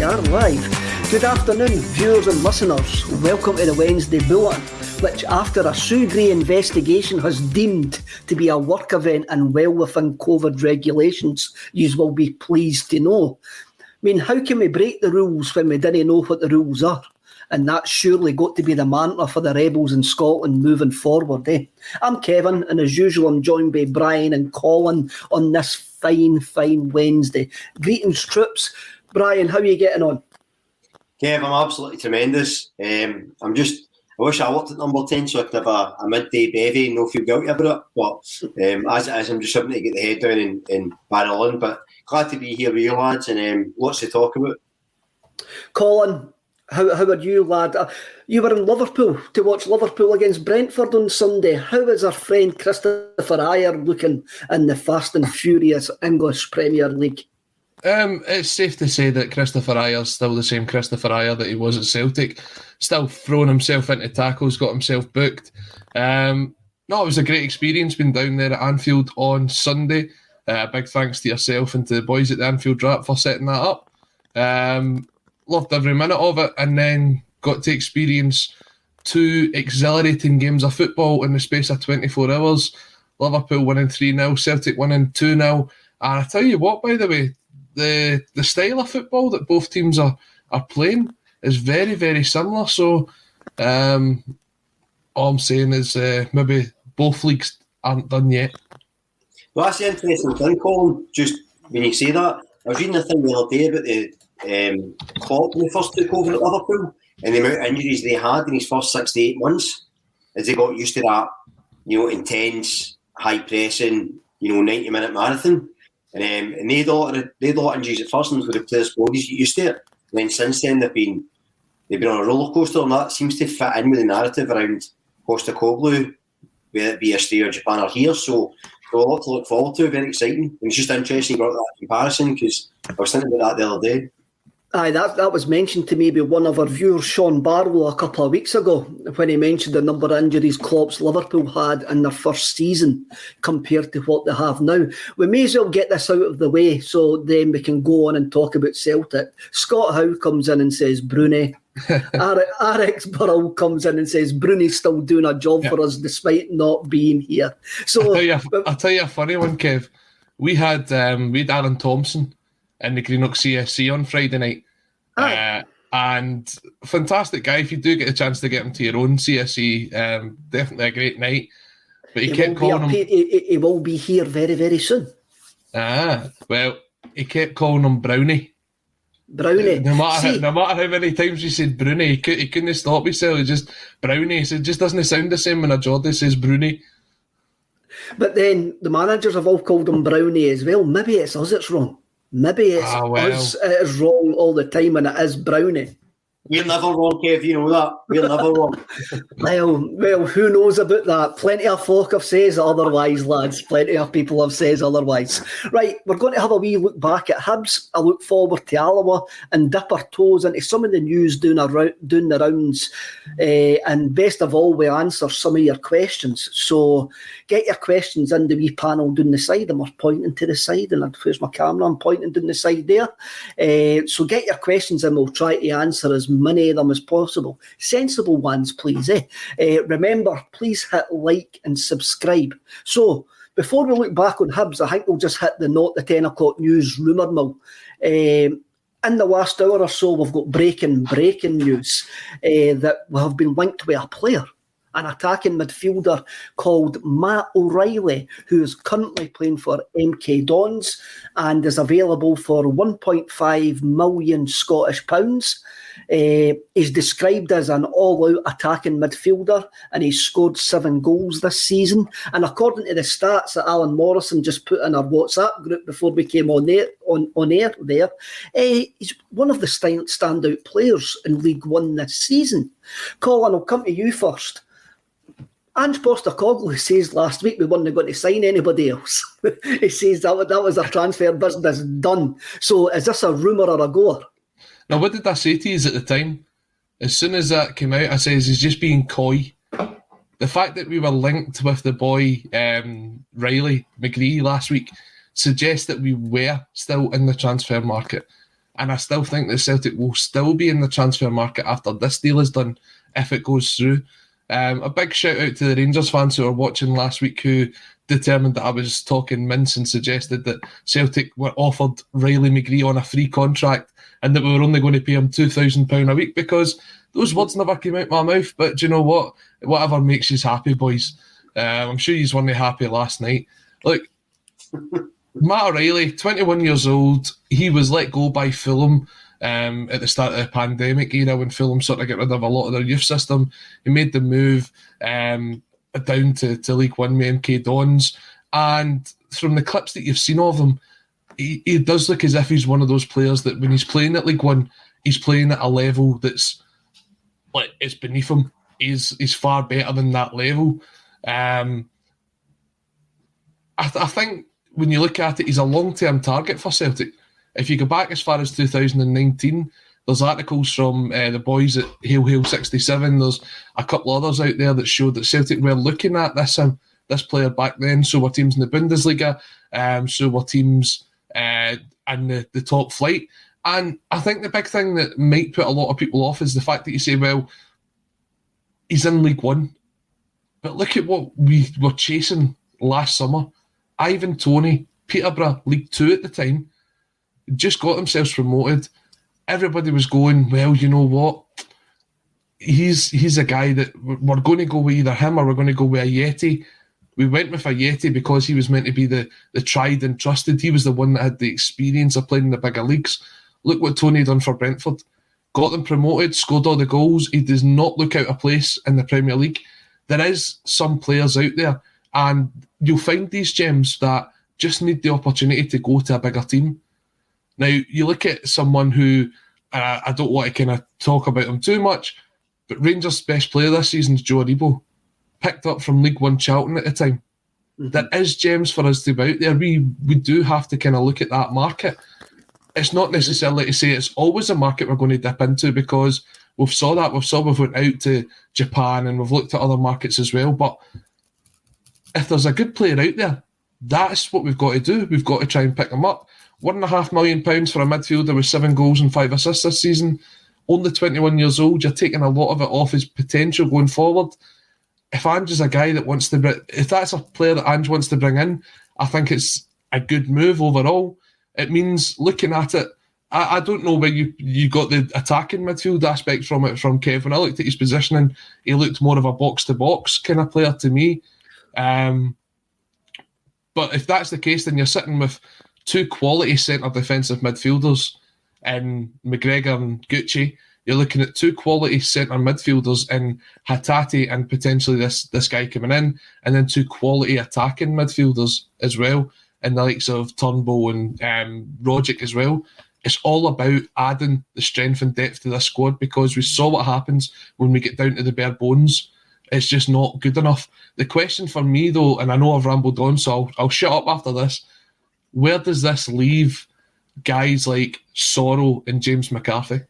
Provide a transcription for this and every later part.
are live. Good afternoon, viewers and listeners. Welcome to the Wednesday Bulletin, which after a Sugri investigation has deemed to be a work event and well within COVID regulations, you will be pleased to know. I mean, how can we break the rules when we didn't know what the rules are? And that's surely got to be the mantra for the rebels in Scotland moving forward, eh? I'm Kevin, and as usual I'm joined by Brian and Colin on this fine Wednesday. Greetings, troops. Brian, how are you getting on? Kev, I'm absolutely tremendous. I wish I worked at number 10 so I could have a midday bevy and no feel guilty about it. But as it is, I'm just having to get the head down and barrel on. But glad to be here with you lads and lots to talk about. Colin, how are you, lad? You were in Liverpool to watch Liverpool against Brentford on Sunday. How is our friend Christopher Ayer looking in the fast and furious English Premier League? It's safe to say that Christopher Ayer's still the same Christopher Ayer that he was at Celtic. Still throwing himself into tackles, got himself booked. It was a great experience being down there at Anfield on Sunday. Big thanks to yourself and to the boys at the Anfield Wrap for setting that up. Loved every minute of it, and then got to experience two exhilarating games of football in the space of 24 hours. Liverpool winning 3-0, Celtic winning 2-0. And I tell you what, by the way, the style of football that both teams are playing is very, very similar. So all I'm saying is maybe both leagues aren't done yet. Well, that's the interesting thing, Colin. Just when you say that, I was reading a thing the other day about the Klopp when he first took over at Liverpool and the amount of injuries they had in his first 6 to 8 months as they got used to that, intense, high pressing, 90-minute marathon. And they had a lot of injuries at first, and with the players' bodies get used to it. And then since then they've been on a roller coaster, and that seems to fit in with the narrative around Postecoglou, whether it be Australia, Japan, or here. So a lot to look forward to. Very exciting. And it's just interesting you brought that comparison because I was thinking about that the other day. Aye, that was mentioned to me by one of our viewers, Sean Barlow, a couple of weeks ago, when he mentioned the number of injuries Klopp's Liverpool had in their first season compared to what they have now. We may as well get this out of the way so then we can go on and talk about Celtic. Scott Howe comes in and says Bruni. Alex Burrell comes in and says Bruni's still doing a job for us despite not being here. So I'll tell you a funny one, Kev. We had Alan Thompson in the Greenock CSC on Friday night. And fantastic guy. If you do get a chance to get him to your own CSC, definitely a great night. But he kept calling him... He will be here very, very soon. Well, he kept calling him Brownie. Brownie. No matter how many times he said Bruni, he couldn't stop himself. He just Brownie. It just doesn't sound the same when a Geordie says Bruni. But then the managers have all called him Brownie as well. Maybe it's us it's wrong. Maybe it's us it is wrong all the time and it is Brownie. We're never wrong, Kev, you know that. We're never wrong. Well, who knows about that? Plenty of folk have says otherwise, lads. Plenty of people have says otherwise. Right, we're going to have a wee look back at Hibs, a look forward to Alloa and dip our toes into some of the news doing the rounds. And best of all, we answer some of your questions. So get your questions in the wee panel down the side. I'm pointing to the side and where's my camera? I'm pointing down the side there. So get your questions and we'll try to answer as many of them as possible. Sensible ones, please. Remember, please hit like and subscribe. So, before we look back on Hibs, I think we'll just hit the 10 o'clock news rumour mill. In the last hour or so, we've got breaking news that have been linked with a player, an attacking midfielder called Matt O'Reilly, who is currently playing for MK Dons and is available for 1.5 million Scottish pounds. He's described as an all-out attacking midfielder and he's scored 7 goals this season. And according to the stats that Alan Morrison just put in our WhatsApp group before we came on air there, he's one of the standout players in League One this season. Colin, I'll come to you first. Ange Postecoglou says last week we weren't going to sign anybody else. He says that was a transfer business done. So is this a rumour or a goer? Now, what did I say to you at the time? As soon as that came out, I says he's just being coy. The fact that we were linked with the boy Riley McGree last week suggests that we were still in the transfer market. and I still think that Celtic will still be in the transfer market after this deal is done, if it goes through. A big shout out to the Rangers fans who were watching last week, who determined that I was talking mince and suggested that Celtic were offered Riley McGree on a free contract and that we were only going to pay him £2,000 a week, because those words never came out my mouth. But do you know what? Whatever makes you happy, boys. I'm sure you weren't happy last night. Look, Matt O'Reilly, 21 years old, he was let go by Fulham at the start of the pandemic era, when Fulham sort of got rid of a lot of their youth system. He made the move down to League One with MK Dons, and from the clips that you've seen of him, he does look as if he's one of those players that when he's playing at League One, he's playing at a level that's like it's beneath him. He's far better than that level. I think when you look at it, he's a long-term target for Celtic. If you go back as far as 2019, there's articles from the boys at Hail 67. There's a couple others out there that showed that Celtic were looking at this player back then. So were teams in the Bundesliga, so were teams in the top flight. And I think the big thing that might put a lot of people off is the fact that you say, well, he's in League One. But look at what we were chasing last summer. Ivan Toney, Peterborough, League 2 at the time, just got themselves promoted. Everybody was going, well, you know what? He's a guy that we're going to go with either him or we're going to go with a Yeti. We went with a Yeti because he was meant to be the tried and trusted. He was the one that had the experience of playing in the bigger leagues. Look what Toney done for Brentford. Got them promoted, scored all the goals. He does not look out of place in the Premier League. There is some players out there, and you'll find these gems that just need the opportunity to go to a bigger team. Now, you look at someone who, I don't want to kind of talk about him too much, but Rangers' best player this season is Joe Aribo, picked up from League One Charlton at the time. Mm-hmm. There is gems for us to be out there. We do have to kind of look at that market. It's not necessarily to say it's always a market we're going to dip into, because we've saw that. We've went out to Japan and we've looked at other markets as well. But if there's a good player out there, that's what we've got to do. We've got to try and pick them up. £1.5 million for a midfielder with 7 goals and 5 assists this season. Only 21 years old. You're taking a lot of it off his potential going forward. If Ange's a guy that wants to, if that's a player that Ange wants to bring in, I think it's a good move overall. It means looking at it. I don't know where you got the attacking midfield aspect from it from Kevin. I looked at his positioning. He looked more of a box-to-box kind of player to me. But if that's the case, then you're sitting with 2 quality centre defensive midfielders in McGregor and Gucci. You're looking at 2 quality centre midfielders in Hatate and potentially this guy coming in, and then 2 quality attacking midfielders as well, in the likes of Turnbull and Rogic as well. It's all about adding the strength and depth to this squad, because we saw what happens when we get down to the bare bones. It's just not good enough. The question for me, though, and I know I've rambled on, so I'll shut up after this. Where does this leave guys like Sorrow and James McCarthy?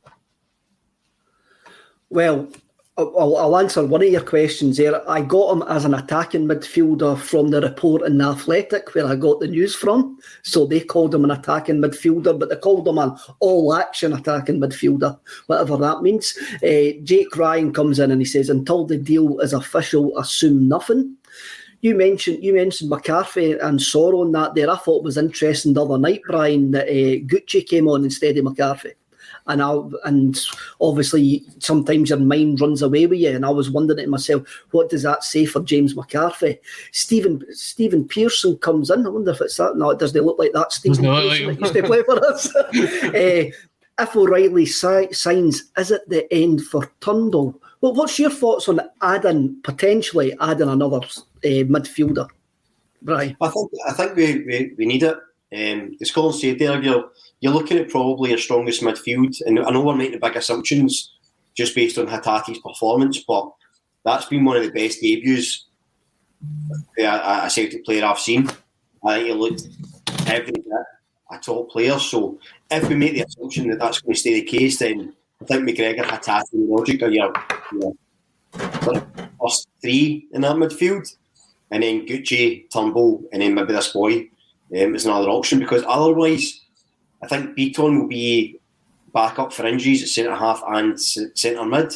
Well, I'll answer one of your questions there. I got him as an attacking midfielder from the report in The Athletic, where I got the news from. So they called him an attacking midfielder, but they called him an all-action attacking midfielder, whatever that means. Jake Ryan comes in and he says, until the deal is official, assume nothing. You mentioned McCarthy and Sorrow and that there. I thought it was interesting the other night, Brian, that Gucci came on instead of McCarthy. And obviously sometimes your mind runs away with you, and I was wondering to myself, what does that say for James McCarthy? Stephen Pearson comes in. I wonder if it's that. No, it doesn't look like that Stephen Pearson that used to play for us. If O'Reilly signs, is it the end for Turnbull? Well, what's your thoughts on potentially adding another midfielder, Brian? I think we need it. As Colin said there, you're looking at probably your strongest midfield, and I know we're making big assumptions just based on Hatate's performance, but that's been one of the best debuts a Celtic player I've seen. I think he looked every bit a top player. So if we make the assumption that that's going to stay the case, then I think McGregor, Hatate, and Rogic are your first 3 in that midfield, and then Gucci, Turnbull, and then maybe this boy is another option, because otherwise I think Beaton will be backup for injuries at centre-half and centre-mid.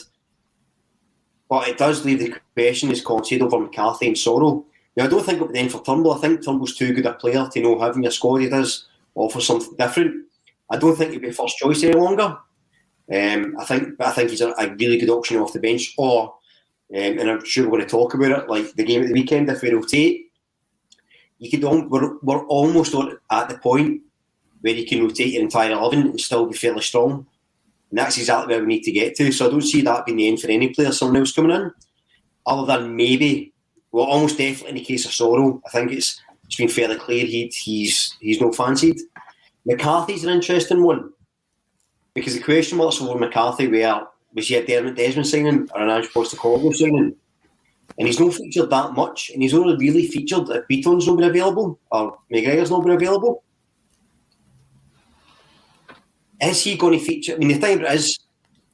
But it does leave the question, as Colin said, over McCarthy and Sorrell. Now, I don't think it would end for Turnbull. I think Turnbull's too good a player to know having your squad he does offer something different. I don't think he'd be first choice any longer. I think he's a really good option off the bench. Or, and I'm sure we're going to talk about it, like the game at the weekend, if we rotate, we're almost at the point where you can rotate your entire 11 and still be fairly strong. And that's exactly where we need to get to. So I don't see that being the end for any player, someone else coming in. Other than maybe, well, almost definitely in the case of Sorrell, I think it's been fairly clear he's not fancied. McCarthy's an interesting one. Because the question marks over McCarthy were, was he a Dermot Desmond signing or an Ange Postecoglou signing? And he's not featured that much. And he's only really featured if Beaton's not been available or McGregor's not been available. Is he going to feature? I mean, the thing about it is,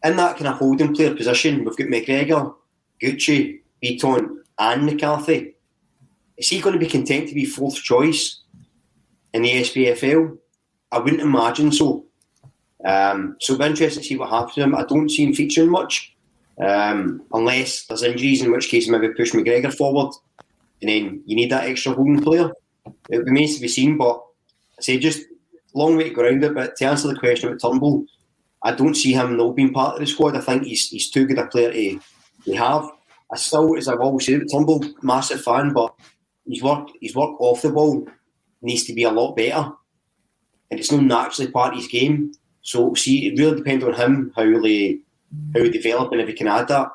in that kind of holding player position, we've got McGregor, Gucci, Beaton, and McCarthy. Is he going to be content to be fourth choice in the SPFL? I wouldn't imagine so. So it'll be interesting to see what happens to him. I don't see him featuring much, unless there's injuries, in which case maybe push McGregor forward, and then you need that extra holding player. It remains to be seen, but I say just long way to go around it. But to answer the question about Turnbull, I don't see him not being part of the squad. I think he's too good a player to have. I still, as I've always said, Turnbull, massive fan, but his work off the ball needs to be a lot better, and it's not naturally part of his game. So see, it really depends on him how he develop and if he can add that.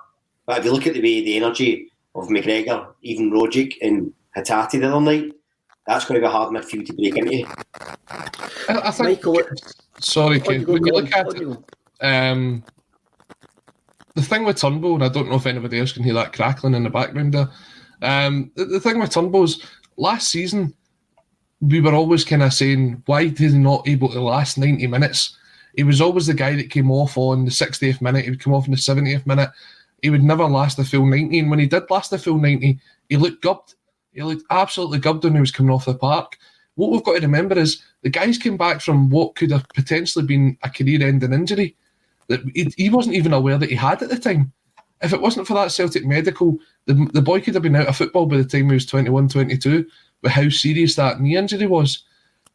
But if you look at the energy of McGregor, even Rogic and Hatate the other night, that's going to be a hard midfield to break into. I think. Michael, sorry, Ken. When you look at it, the thing with Turnbull, and I don't know if anybody else can hear that crackling in the background there. The thing with Turnbull is, last season we were always kind of saying, why did he not able to last 90 minutes? He was always the guy that came off on the 60th minute. He would come off in the 70th minute. He would never last the full 90. And when he did last the full 90, he looked gubbed. He looked absolutely gubbed when he was coming off the park. What we've got to remember is the guys came back from what could have potentially been a career-ending injury that he wasn't even aware that he had at the time. If it wasn't for that Celtic medical, the boy could have been out of football by the time he was 21, 22, with how serious that knee injury was.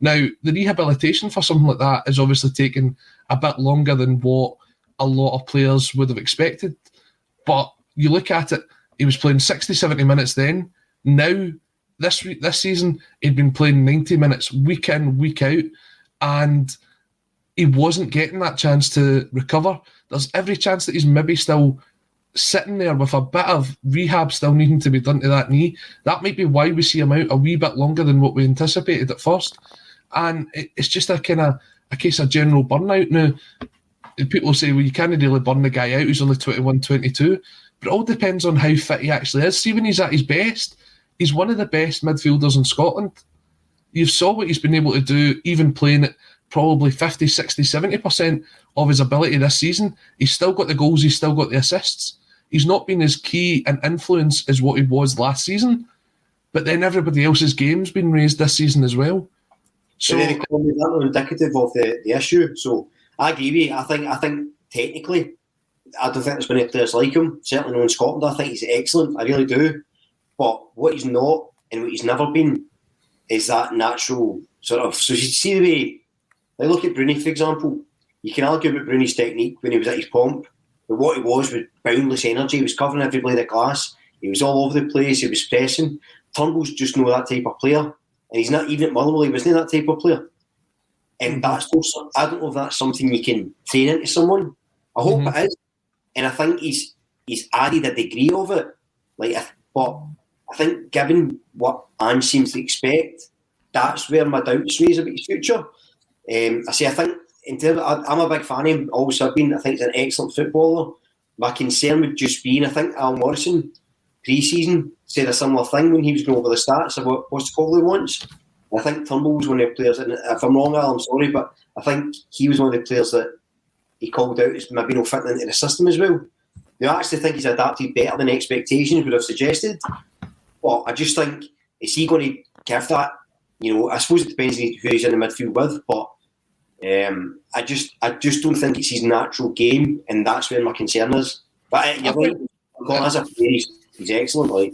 Now, the rehabilitation for something like that is obviously taking a bit longer than what a lot of players would have expected. But you look at it, he was playing 60, 70 minutes then. Now, this season, he'd been playing 90 minutes week in, week out, and he wasn't getting that chance to recover. There's every chance that he's maybe still sitting there with a bit of rehab still needing to be done to that knee. That might be why we see him out a wee bit longer than what we anticipated at first. And it's just a case of general burnout. Now, people say, well, you can't really burn the guy out, he's only 21, 22. But it all depends on how fit he actually is. See, when he's at his best, he's one of the best midfielders in Scotland. You saw what he's been able to do, even playing at probably 50, 60, 70% of his ability this season. He's still got the goals, he's still got the assists. He's not been as key and influence as what he was last season. But then everybody else's game's been raised this season as well. So that's not indicative of the issue. So I agree with you. I think technically, I don't think there's many players like him. Certainly not in Scotland. I think he's excellent. I really do. But what he's not and what he's never been is that natural sort of. So you see the way, like look at Bruni, for example. You can argue about Bruni's technique when he was at his pomp, but what he was boundless energy. He was covering every blade of glass. He was all over the place. He was pressing. Turnbull's just not that type of player. And he's not even at Motherwell, he wasn't that type of player. And that's also, I don't know if that's something you can train into someone. I hope it is. And I think he's added a degree of it. But I think given what Ange seems to expect, that's where my doubts raise about his future. I think in terms of, I'm a big fan of him, always have been. I think he's an excellent footballer. My concern would just be, and I think Al Morrison pre-season said a similar thing when he was going over the stats of what Postecoglou wants. I think Turnbull was one of the players, and if I'm wrong, Al, I'm sorry, but I think he was one of the players that he called out as maybe not fitting into the system as well. Now, I actually think he's adapted better than expectations would have suggested, but I just think, is he going to give that? You know, I suppose it depends on who he's in the midfield with, but I just don't think it's his natural game, and that's where my concern is. But you're right, Colin, as a player, he's excellent. Like,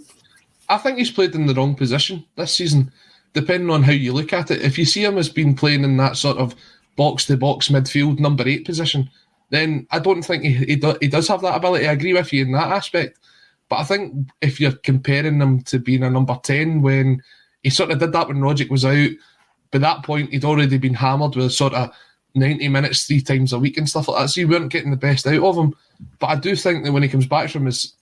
I think he's played in the wrong position this season, depending on how you look at it. If you see him as being playing in that sort of box-to-box midfield number 8 position, then I don't think he does have that ability. I agree with you in that aspect. But I think if you're comparing him to being a number 10, when he sort of did that when Rogic was out, by that point he'd already been hammered with sort of 90 minutes 3 times a week and stuff like that, so you weren't getting the best out of him. But I do think that when he comes back from his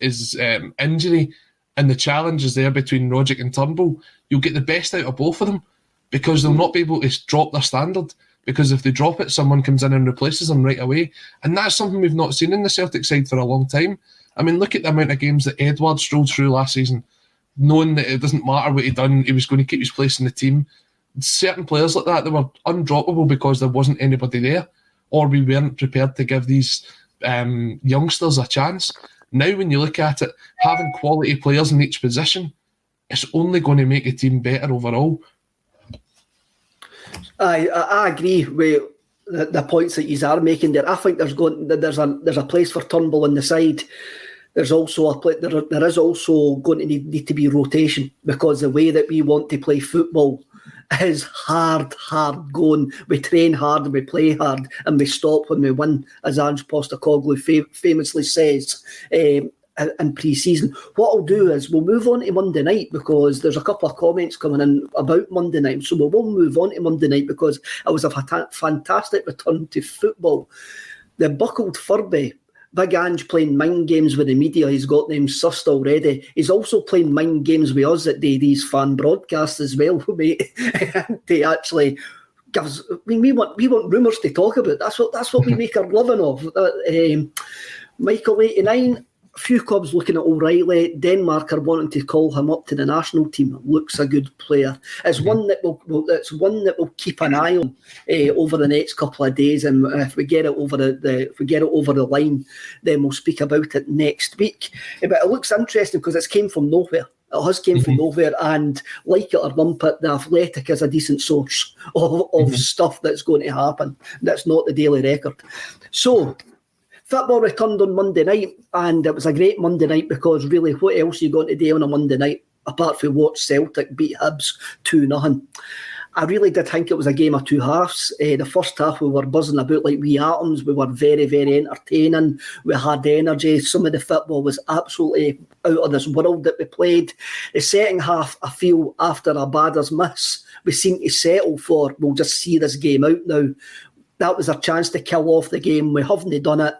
injury and the challenge is there between Rogic and Turnbull, you'll get the best out of both of them, because they'll not be able to drop their standard, because if they drop it, someone comes in and replaces them right away. And that's something we've not seen in the Celtic side for a long time. I mean, look at the amount of games that Edward strolled through last season, knowing that it doesn't matter what he'd done, he was going to keep his place in the team. Certain players like that, they were undroppable because there wasn't anybody there, or we weren't prepared to give these youngsters a chance. Now, when you look at it, having quality players in each position, it's only going to make the team better overall. I agree with the points that you are making there. I think there's a place for Turnbull on the side. There's also there is also going to need to be rotation, because the way that we want to play football is hard going. We train hard and we play hard and we stop when we win, as Ange Postecoglou famously says in pre-season. What I'll do is we'll move on to Monday night, because there's a couple of comments coming in about Monday night. So we will move on to Monday night, because it was a fantastic return to football. The buckled Furby, Big Ange playing mind games with the media. He's got them sussed already. He's also playing mind games with us at Daisy's fan broadcast as well, mate. To actually give us, I mean, we want rumours to talk about. That's what we make our living of. Michael 89. A few clubs looking at O'Reilly. Denmark are wanting to call him up to the national team. Looks a good player. It's one that we'll keep an eye on over the next couple of days. And if we get it over the line, then we'll speak about it next week. But it looks interesting because it's came from nowhere. It has came from nowhere, and like it or lump it, the Athletic is a decent source of stuff that's going to happen. That's not the Daily Record. So, football returned on Monday night, and it was a great Monday night, because really, what else are you going to do on a Monday night apart from watch Celtic beat Hibs 2-0? I really did think it was a game of two halves. The first half we were buzzing about like wee atoms. We were very, very entertaining. We had energy. Some of the football was absolutely out of this world that we played. The second half, I feel, after a batters miss, we seemed to settle for, we'll just see this game out now. That was our chance to kill off the game. We haven't done it.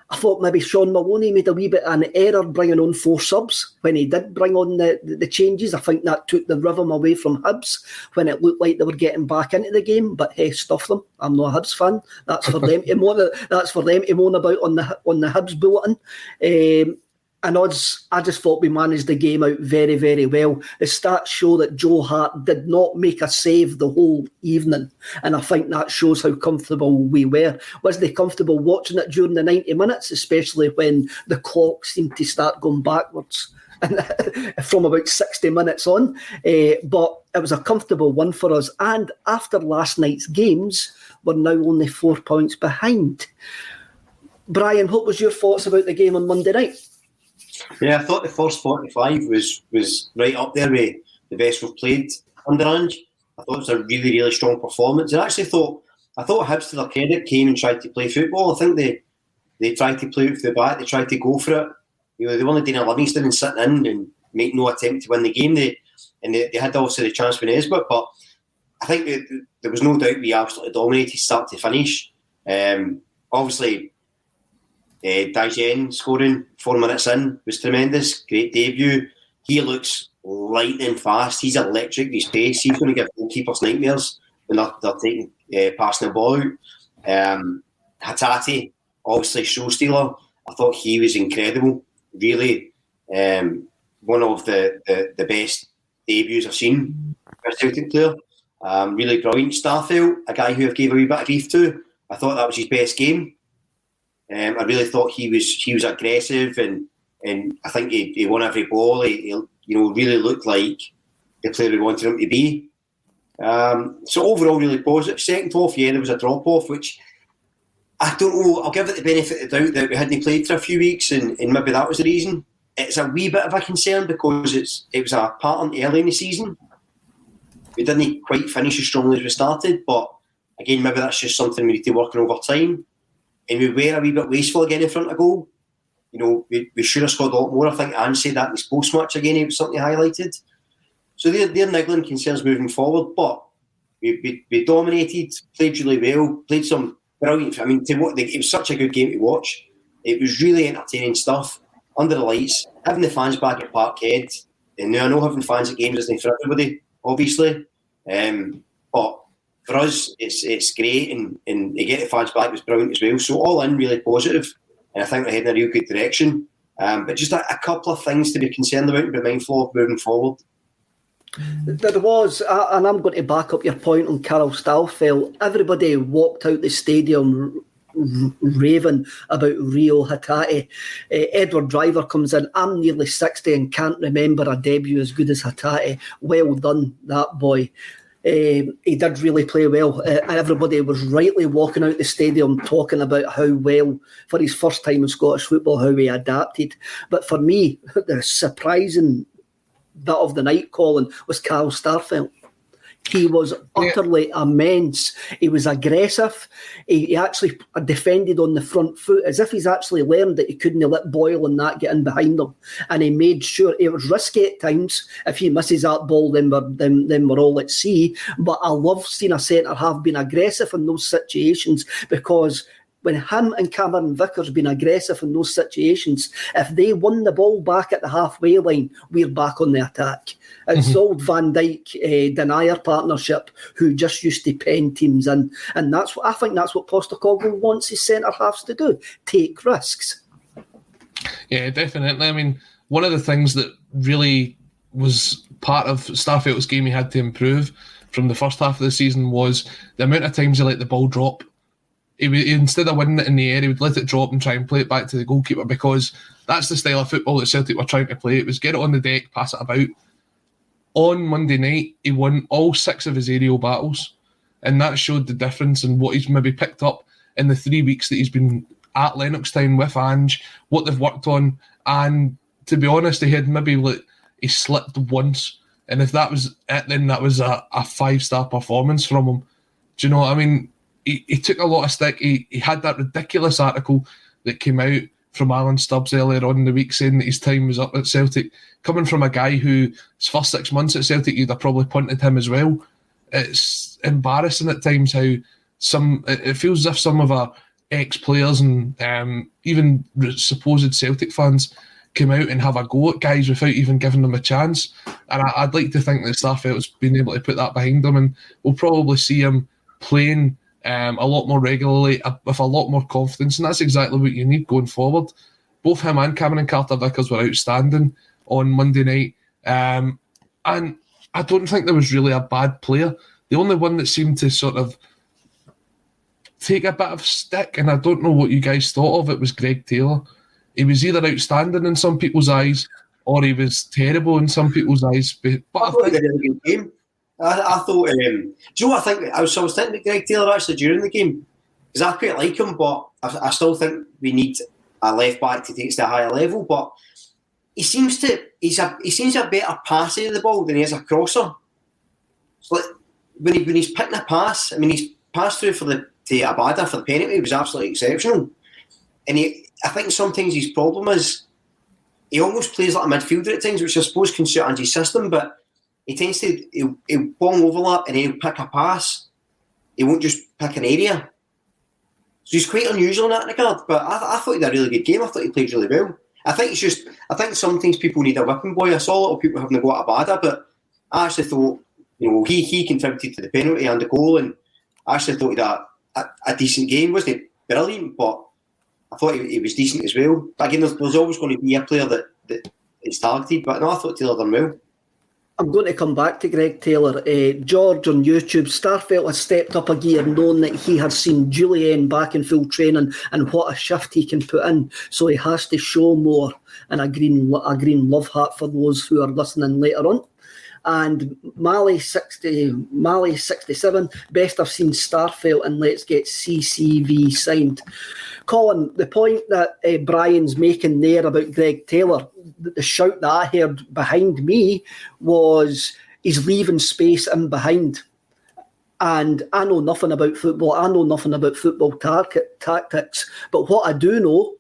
I thought maybe Sean Maloney made a wee bit of an error bringing on 4 subs when he did bring on the changes. I think that took the rhythm away from Hibs when it looked like they were getting back into the game. But hey, stuff them. I'm not a Hibs fan. That's for them to moan. That's for them to moan about on the Hibs bulletin. And I just thought we managed the game out very, very well. The stats show that Joe Hart did not make a save the whole evening. And I think that shows how comfortable we were. Wasn't they comfortable watching it during the 90 minutes, especially when the clock seemed to start going backwards from about 60 minutes on? But it was a comfortable one for us. And after last night's games, we're now only 4 points behind. Brian, what was your thoughts about the game on Monday night? Yeah, I thought the first 45 was right up there with the best we've played under Ange. I thought it was a really, really strong performance. And I thought Hibs, to their credit, came and tried to play football. I think they tried to play it for the back. They tried to go for it. You know, they weren't doing a Livingston and sitting in and make no attempt to win the game. They had obviously the chance with Nesbitt, but I think there was no doubt we absolutely dominated start to finish. Obviously, Degning scoring 4 minutes in was tremendous. Great debut. He looks lightning fast. He's electric. His pace. He's going to give goalkeepers nightmares when they're taking passing the ball out. Hatate, obviously show stealer. I thought he was incredible. Really, one of the best debuts I've seen for a Celtic player. Really brilliant. Starfield, a guy who I've gave a wee bit of grief to. I thought that was his best game. I really thought he was aggressive, and I think he won every ball. He really looked like the player we wanted him to be. So overall, really positive. Second off, yeah, there was a drop-off, which I don't know. I'll give it the benefit of the doubt that we hadn't played for a few weeks, and maybe that was the reason. It's a wee bit of a concern because it was a pattern early in the season. We didn't quite finish as strongly as we started, but again, maybe that's just something we need to work on over time. And we were a wee bit wasteful again in front of goal. We should have scored a lot more. I think Anne said that in his post-match again. It was something he highlighted. So they're niggling concerns moving forward, but we dominated, played really well, played some brilliant. I mean, it was such a good game to watch. It was really entertaining stuff under the lights, having the fans back at Parkhead. And I know having fans at games isn't for everybody, obviously, but for us, it's great, and to get the fans back was brilliant as well. So all in, really positive, and I think we're heading in a real good direction. But just a couple of things to be concerned about and be mindful of moving forward. There was, and I'm going to back up your point on Carol Stalfeld. Everybody walked out the stadium raving about Rio Hatate. Edward Driver comes in. I'm nearly 60 and can't remember a debut as good as Hatate. Well done, that boy. He did really play well. Everybody was rightly walking out the stadium talking about how well, for his first time in Scottish football, how he adapted. But for me, the surprising bit of the night, Colin, was Carl Starfelt. He was utterly immense. He was aggressive. He actually defended on the front foot as if he's actually learned that he couldn't let Boyle and that get in behind him. And he made sure it was risky at times. If he misses that ball, then we're all at sea. But I love seeing a centre-half being aggressive in those situations, because when him and Cameron Vickers been aggressive in those situations, if they won the ball back at the halfway line, we're back on the attack. It's old Van Dijk Denier partnership who just used to pen teams in. And I think that's what Postecoglou wants his centre-halves to do, take risks. Yeah, definitely. I mean, one of the things that really was part of Starfelt's game he had to improve from the first half of the season was the amount of times he let the ball drop. He instead of winning it in the air, he would let it drop and try and play it back to the goalkeeper, because that's the style of football that Celtic were trying to play. It was get it on the deck, pass it about. On Monday night, he won all 6 of his aerial battles, and that showed the difference in what he's maybe picked up in the 3 weeks that he's been at Lennoxtown with Ange, what they've worked on. And to be honest, he slipped once, and if that was it, then that was a 5-star performance from him. Do you know what I mean? He took a lot of stick. He had that ridiculous article that came out from Alan Stubbs earlier on in the week saying that his time was up at Celtic. Coming from a guy who, his first 6 months at Celtic, you'd have probably punted him as well. It's embarrassing at times how it feels as if some of our ex-players and even supposed Celtic fans come out and have a go at guys without even giving them a chance. And I'd like to think that Starfelt's been able to put that behind him, and we'll probably see him playing a lot more regularly, with a lot more confidence, and that's exactly what you need going forward. Both him and Cameron Carter-Vickers were outstanding on Monday night, and I don't think there was really a bad player. The only one that seemed to sort of take a bit of stick, and I don't know what you guys thought of it, was Greg Taylor. He was either outstanding in some people's eyes, or he was terrible in some people's eyes. But I thought he did a good game. I thought, do you know what I think? I was thinking about Greg Taylor actually during the game, because I quite like him, but I still think we need a left back to take it to a higher level. But he seems a better passer of the ball than he is a crosser. So like when he's picking a pass, I mean, he's passed through to Abada for the penalty. He was absolutely exceptional. And I think sometimes his problem is he almost plays like a midfielder at times, which I suppose can suit Ange's system, but he tends to he'll bong overlap and then he'll pick a pass. He won't just pick an area. So he's quite unusual in that regard. But I thought he did a really good game. I thought he played really well. I think sometimes people need a whipping boy. I saw a lot of people having to go at Abada, but I actually thought, he contributed to the penalty and the goal, and I actually thought he had a decent game. Wasn't brilliant, but I thought he was decent as well. But again, there's always going to be a player that is targeted, but no, I thought Taylor done well. I'm going to come back to Greg Taylor. George on YouTube, Starfelt has stepped up a gear, knowing that he has seen Julian back in full training and what a shift he can put in. So he has to show more, and a green love hat for those who are listening later on. and Mali 67, best I've seen Starfelt, and let's get CCV signed. Colin, the point that Brian's making there about Greg Taylor, the shout that I heard behind me was he's leaving space in behind. And I know nothing about football. I know nothing about football tactics. But what I do know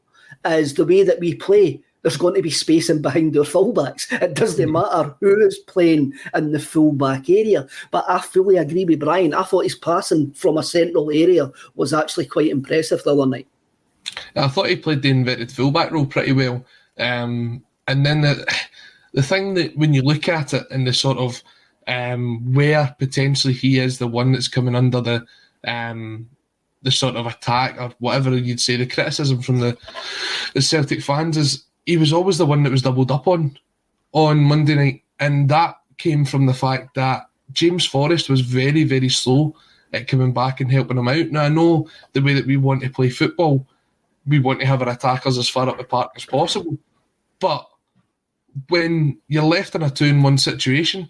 is the way that we play, there's going to be space in behind our fullbacks. It doesn't matter who is playing in the fullback area. But I fully agree with Brian. I thought his passing from a central area was actually quite impressive the other night. I thought he played the inverted fullback role pretty well. And then the thing that when you look at it in the sort of where potentially he is the one that's coming under the sort of attack or whatever you'd say, the criticism from the Celtic fans is he was always the one that was doubled up on Monday night, and that came from the fact that James Forrest was very, very slow at coming back and helping him out. Now, I know the way that we want to play football, we want to have our attackers as far up the park as possible, but when you're left in a 2-1 situation,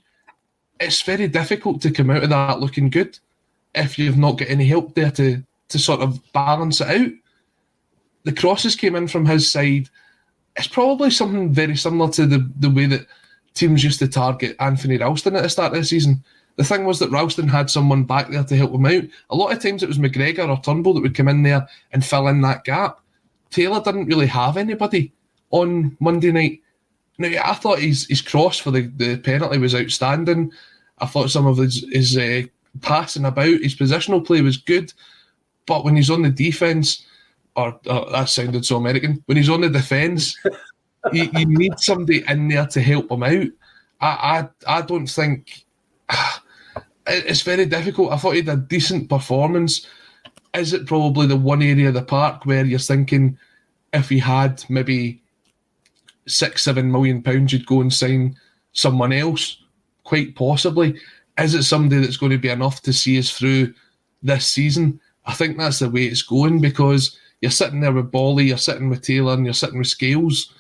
it's very difficult to come out of that looking good if you've not got any help there to sort of balance it out. The crosses came in from his side. It's probably something very similar to the way that teams used to target Anthony Ralston at the start of the season. The thing was that Ralston had someone back there to help him out. A lot of times it was McGregor or Turnbull that would come in there and fill in that gap. Taylor didn't really have anybody on Monday night. Now, I thought his cross for the penalty was outstanding. I thought some of his passing about, his positional play was good. But when he's on the defence, or that sounded so American, when he's on the defence, you need somebody in there to help him out. I don't think... It's very difficult. I thought he had a decent performance. Is it probably the one area of the park where you're thinking if he had maybe £6-7 million, you'd go and sign someone else? Quite possibly. Is it somebody that's going to be enough to see us through this season? I think that's the way it's going, because you're sitting there with Bolly, you're sitting with Taylor, and you're sitting with Scales,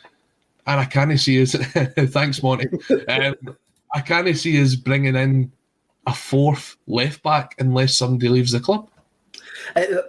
and I can't see us. Thanks, Monty. I can't see us bringing in a fourth left back unless somebody leaves the club.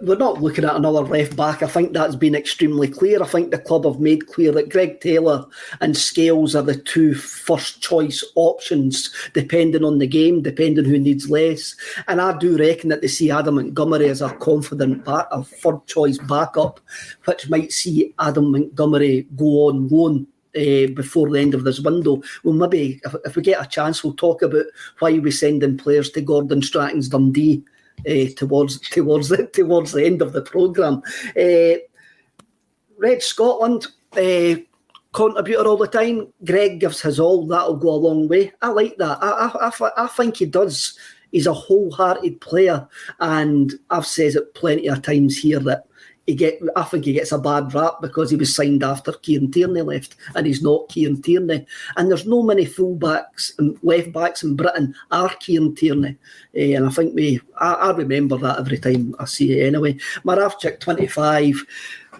We're not looking at another left back. I think that's been extremely clear. I think the club have made clear that Greg Taylor and Scales are the two first choice options, depending on the game, depending who needs less. And I do reckon that they see Adam Montgomery as a confident a third choice backup, which might see Adam Montgomery go on loan before the end of this window. Well, maybe if we get a chance, we'll talk about why we're sending players to Gordon Strachan's Dundee towards the end of the programme. Red Scotland, contributor all the time. Greg gives his all. That'll go a long way. I like that. I think he does. He's a wholehearted player, and I've said it plenty of times here that I think he gets a bad rap because he was signed after Kieran Tierney left, and he's not Kieran Tierney. And there's no many full-backs and left-backs in Britain are Kieran Tierney. And I think I remember that every time I see it anyway. Maravchik, 25.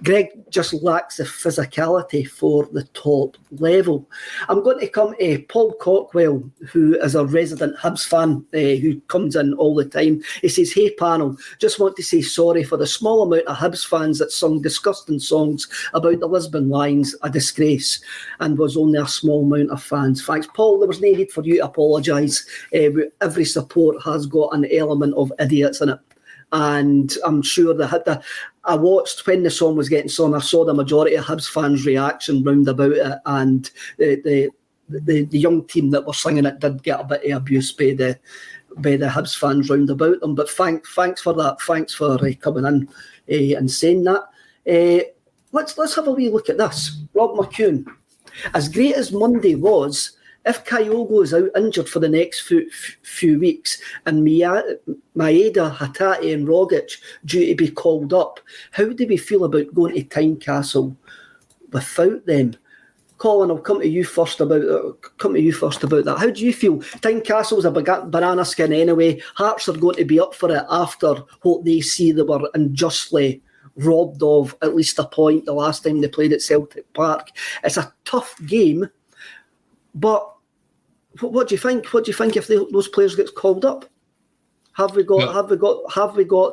Greg just lacks the physicality for the top level. I'm going to come to Paul Cockwell, who is a resident Hibs fan, who comes in all the time. He says, "Hey panel, just want to say sorry for the small amount of Hibs fans that sung disgusting songs about the Lisbon Lions, a disgrace, and was only a small amount of fans." Thanks, Paul. There was no need for you to apologise. Every support has got an element of idiots in it. And I'm sure I watched when the song was getting sung. I saw the majority of Hibs fans' reaction round about it, and the young team that were singing it did get a bit of abuse by the Hibs fans round about them. But thanks for that. Thanks for coming in and saying that. Let's have a wee look at this. Rob McCune. As great as Monday was, if Kyogo is out injured for the next few weeks and Maeda, Hatate and Rogic due to be called up, how do we feel about going to Tynecastle without them? Colin, I'll come to you first about that. How do you feel? Tynecastle's a banana skin anyway. Hearts are going to be up for it after what they see they were unjustly robbed of at least a point the last time they played at Celtic Park. It's a tough game, but What do you think? What do you think if those players get called up? Have we got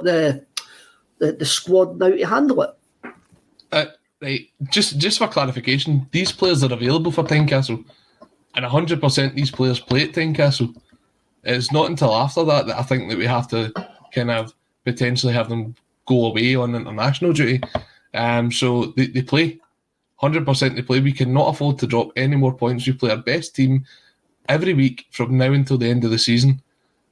the squad now to handle it? Right, just for clarification, these players are available for Tynecastle, and 100% these players play at Tynecastle. It's not until after that I think that we have to kind of potentially have them go away on international duty. So they play. 100% they play. We cannot afford to drop any more points. We play our best team every week from now until the end of the season,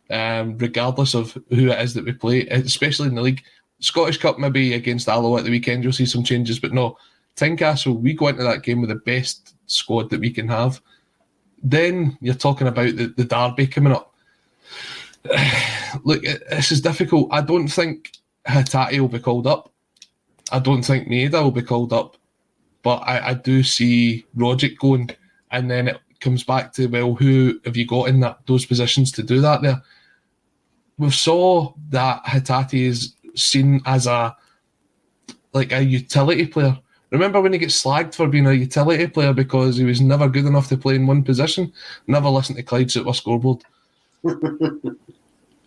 regardless of who it is that we play, especially in the league. Scottish Cup maybe against Alloa at the weekend, you'll see some changes, but no, Tynecastle, we go into that game with the best squad that we can have. Then you're talking about the derby coming up. Look, this is difficult. I don't think Hatate will be called up. I don't think Maeda will be called up. But I do see Rogic going, and then it comes back to, well, who have you got in those positions to do that there? We saw that Hatate is seen as a utility player. Remember when he gets slagged for being a utility player because he was never good enough to play in one position? Never listened to Clyde's Super Scoreboard.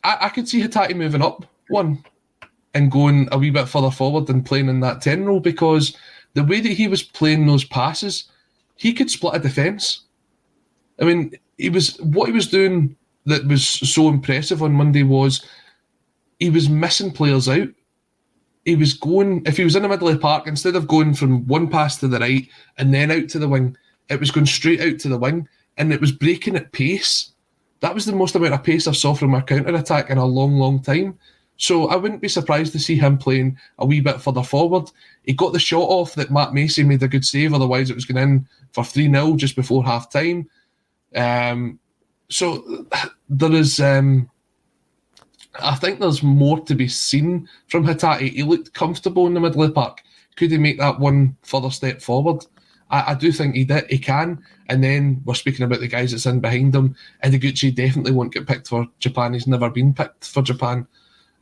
I could see Hatate moving up one and going a wee bit further forward and playing in that 10 role, because the way that he was playing those passes, he could split a defence. I mean, what he was doing that was so impressive on Monday was he was missing players out. He was going, if he was in the middle of the park, instead of going from one pass to the right and then out to the wing, it was going straight out to the wing, and it was breaking at pace. That was the most amount of pace I saw from our counter-attack in a long, long time. So I wouldn't be surprised to see him playing a wee bit further forward. He got the shot off that Matt Macy made a good save, otherwise it was going in for 3-0 just before half-time. So there is... I think there's more to be seen from Hatate. He looked comfortable in the middle of the park. Could he make that one further step forward? I do think he can. And then we're speaking about the guys that's in behind him. Ideguchi definitely won't get picked for Japan. He's never been picked for Japan.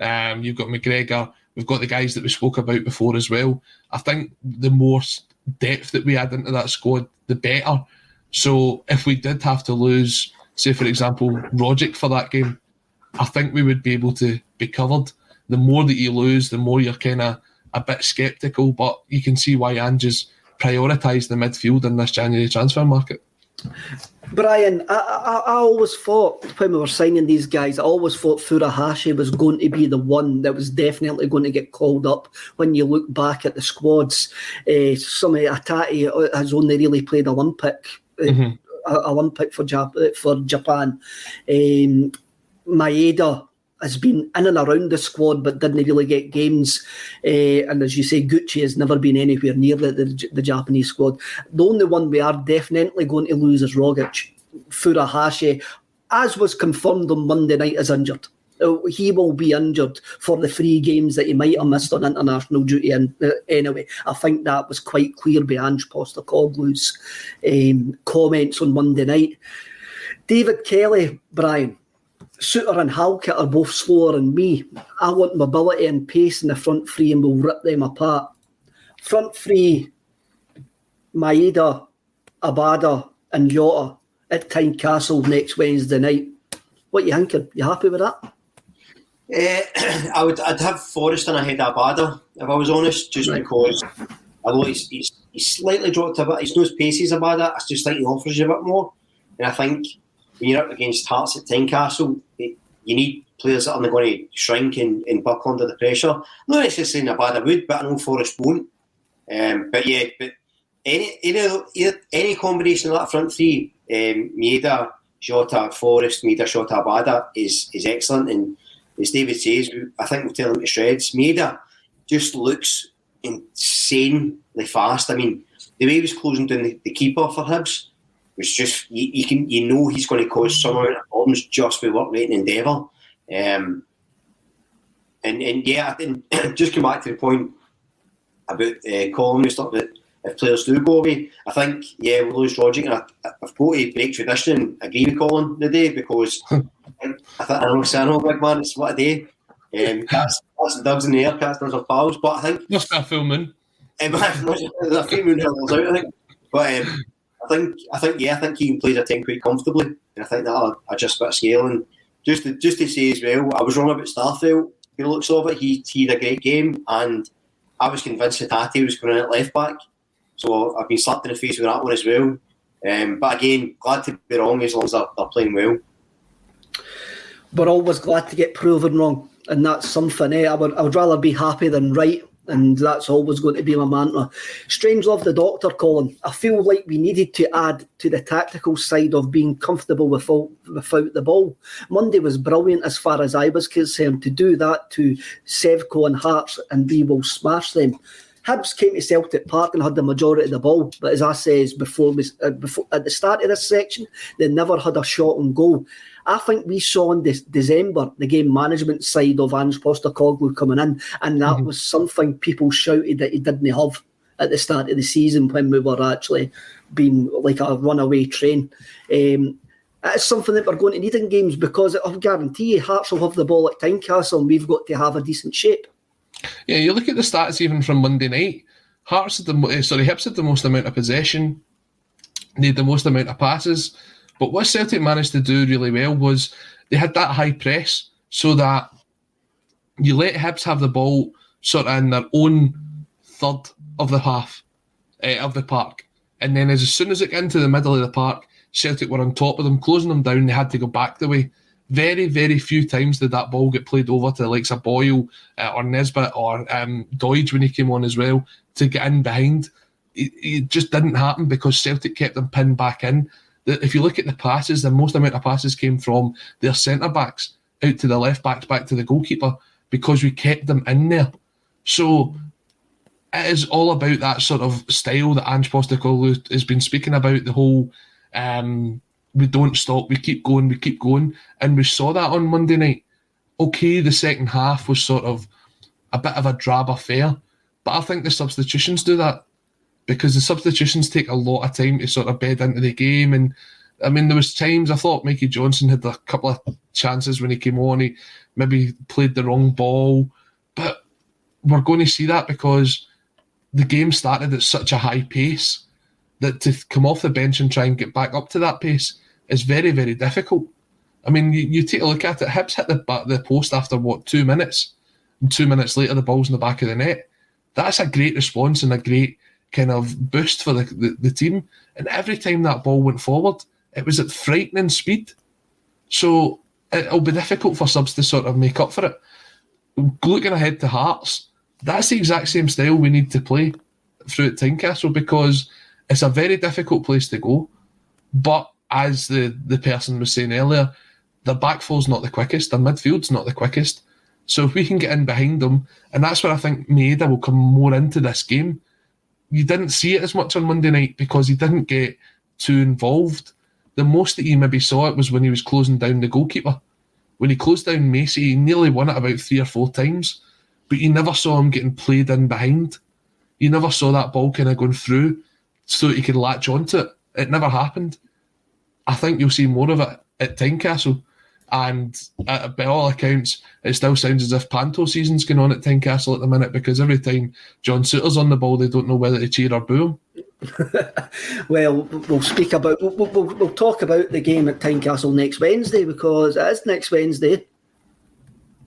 You've got McGregor. We've got the guys that we spoke about before as well. I think the more depth that we add into that squad, the better. So if we did have to lose, say for example, Rogic for that game, I think we would be able to be covered. The more that you lose, the more you're kind of a bit sceptical, but you can see why Ange's prioritised the midfield in this January transfer market. Brian, I always thought when we were signing these guys, I always thought Furuhashi was going to be the one that was definitely going to get called up when you look back at the squads. Some of Hatate has only really played Olympic for Japan. Maeda has been in and around the squad but didn't really get games. And as you say, Gucci has never been anywhere near the Japanese squad. The only one we are definitely going to lose is Rogic. Furuhashi, as was confirmed on Monday night, is injured. He will be injured for the 3 games that he might have missed on international duty. And anyway, I think that was quite clear by Ange Postecoglou's comments on Monday night. David Kelly, Brian, Suter and Halkett are both slower than me. I want mobility and pace in the front 3 and we'll rip them apart. Front 3, Maeda, Abada and Jota at Tynecastle next Wednesday night. What are you thinking? You happy with that? I'd have Forrest in ahead of Abada, if I was honest, just because although he's slightly dropped a bit, he's not as pacey as Abada, it's just like he offers you a bit more. And I think when you're up against Hearts at Tynecastle, you need players that aren't going to shrink and buckle under the pressure. Not necessarily Abada would, but I know Forrest won't. But any combination of that front 3, Maeda, Jota, Forrest, Maeda, Jota, Abada is excellent. And as David says, I think we'll tell him to shreds. Maeda just looks insanely fast. I mean, the way he was closing down the keeper for Hibs was just, you know he's going to cause some amount of problems just with work rate and endeavour. And just come back to the point about Colin, who's talking about if players do go away. I think, we'll lose Rogic, and I've got to break tradition and agree with Colin today, because I know, big man, it's what a day. Cats and dogs in the air, cats and dogs are pals, but I think... Must be a full moon. There's a few moon hills out, I think. But I think Keane plays a 10 quite comfortably, and I think that I just bit of scale. And just to say as well, I was wrong about Starfelt. He looks of it. He had a great game, and I was convinced that Hatate was going in at left back. So I've been slapped in the face with that one as well. But again, glad to be wrong as long as they're playing well. We're always glad to get proven wrong, and that's something. I would rather be happy than right. And that's always going to be my mantra. Strange love the doctor, Colin. I feel like we needed to add to the tactical side of being comfortable without the ball. Monday was brilliant as far as I was concerned. To do that to Sevco and Hearts, and we will smash them. Hibs came to Celtic Park and had the majority of the ball, but as I says before at the start of this section, they never had a shot on goal. I think we saw in December the game management side of Ange Postecoglou coming in, and that was something people shouted that he didn't have at the start of the season when we were actually being like a runaway train. It's something that we're going to need in games, because I guarantee you Hearts will have the ball at Tynecastle and we've got to have a decent shape. Yeah, you look at the stats even from Monday night. Hibs had the most amount of possession, they had the most amount of passes. But what Celtic managed to do really well was they had that high press, so that you let Hibs have the ball sort of in their own third of the half of the park. And then as soon as it got into the middle of the park, Celtic were on top of them, closing them down. They had to go back the way. Very, very few times did that ball get played over to the likes of Boyle or Nesbitt or Doidge when he came on as well to get in behind. It just didn't happen because Celtic kept them pinned back in. If you look at the passes, the most amount of passes came from their centre-backs out to the left-backs, back to the goalkeeper, because we kept them in there. So it is all about that sort of style that Ange Postecoglou has been speaking about, the whole we don't stop, we keep going. And we saw that on Monday night. Okay, the second half was sort of a bit of a drab affair, but I think the substitutions do that, because the substitutions take a lot of time to sort of bed into the game. And I mean, there was times I thought Mikey Johnson had a couple of chances when he came on. He maybe played the wrong ball, but we're going to see that because the game started at such a high pace that to come off the bench and try and get back up to that pace is very, very difficult. I mean, you take a look at it. Hibs hit the post after 2 minutes, and 2 minutes later the ball's in the back of the net. That's a great response and a great kind of boost for the team. And every time that ball went forward, it was at frightening speed. So it'll be difficult for subs to sort of make up for it. Looking ahead to Hearts, that's the exact same style we need to play through at Tynecastle, because it's a very difficult place to go. But as the person was saying earlier, their back four's not the quickest, their midfield's not the quickest. So if we can get in behind them, and that's where I think Maeda will come more into this game. You didn't see it as much on Monday night because he didn't get too involved. The most that you maybe saw it was when he was closing down the goalkeeper. When he closed down Macy, he nearly won it about 3 or 4 times, but you never saw him getting played in behind. You never saw that ball kind of going through so that he could latch onto it. It never happened. I think you'll see more of it at Tynecastle. And by all accounts, it still sounds as if Panto season's going on at Tynecastle at the minute, because every time John Souttar's on the ball, they don't know whether to cheer or boo him. Well, we'll talk about the game at Tynecastle next Wednesday, because it is next Wednesday.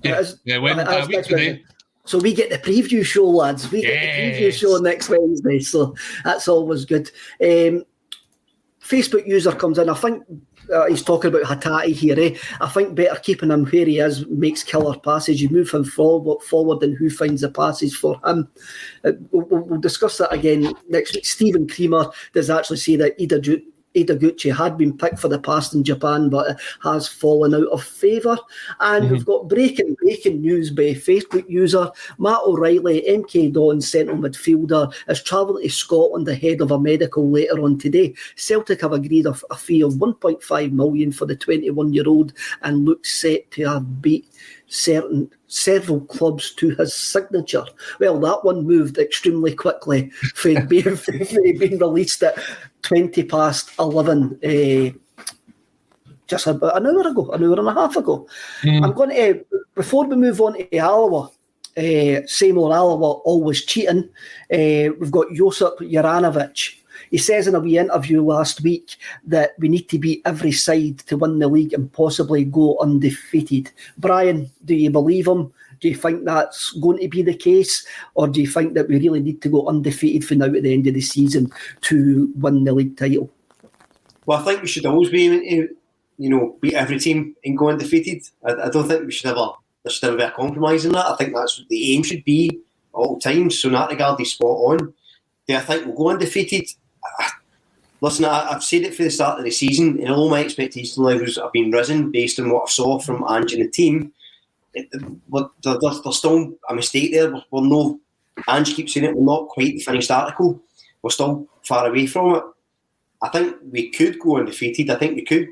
Yeah, a week today. So we get the preview show, lads. We get the preview show next Wednesday, so that's always good. Facebook user comes in. I think he's talking about Hatate here. I think better keeping him where he is makes killer passes. You move him forward and who finds the passes for him. We'll discuss that again next week. Stephen Creamer does actually say that Idaguchi had been picked for the past in Japan, but has fallen out of favour. And we've got breaking news by Facebook user Matt O'Reilly, MK Dons central midfielder, is travelling to Scotland ahead of a medical later on today. Celtic have agreed a fee of 1.5 million for the 21-year-old and looks set to have beat several clubs to his signature. Well, that one moved extremely quickly for being released at 11:20 just about an hour and a half ago. I'm going to, before we move on to Alloa, same old Alloa always cheating, we've got Josip Juranovic. He says in a wee interview last week that we need to beat every side to win the league and possibly go undefeated. Brian, do you believe him? Do you think that's going to be the case? Or do you think that we really need to go undefeated for now at the end of the season to win the league title? Well, I think we should always be aiming to, beat every team and go undefeated. I don't think there should ever be a compromise in that. I think that's what the aim should be all times. So in that regard, he's spot on. Do I think we'll go undefeated? Listen, I've said it for the start of the season, and although my expectation levels have been risen based on what I saw from Ange and the team, there's still a mistake there. Ange keeps saying it, we're not quite the finished article. We're still far away from it. I think we could go undefeated. I think we could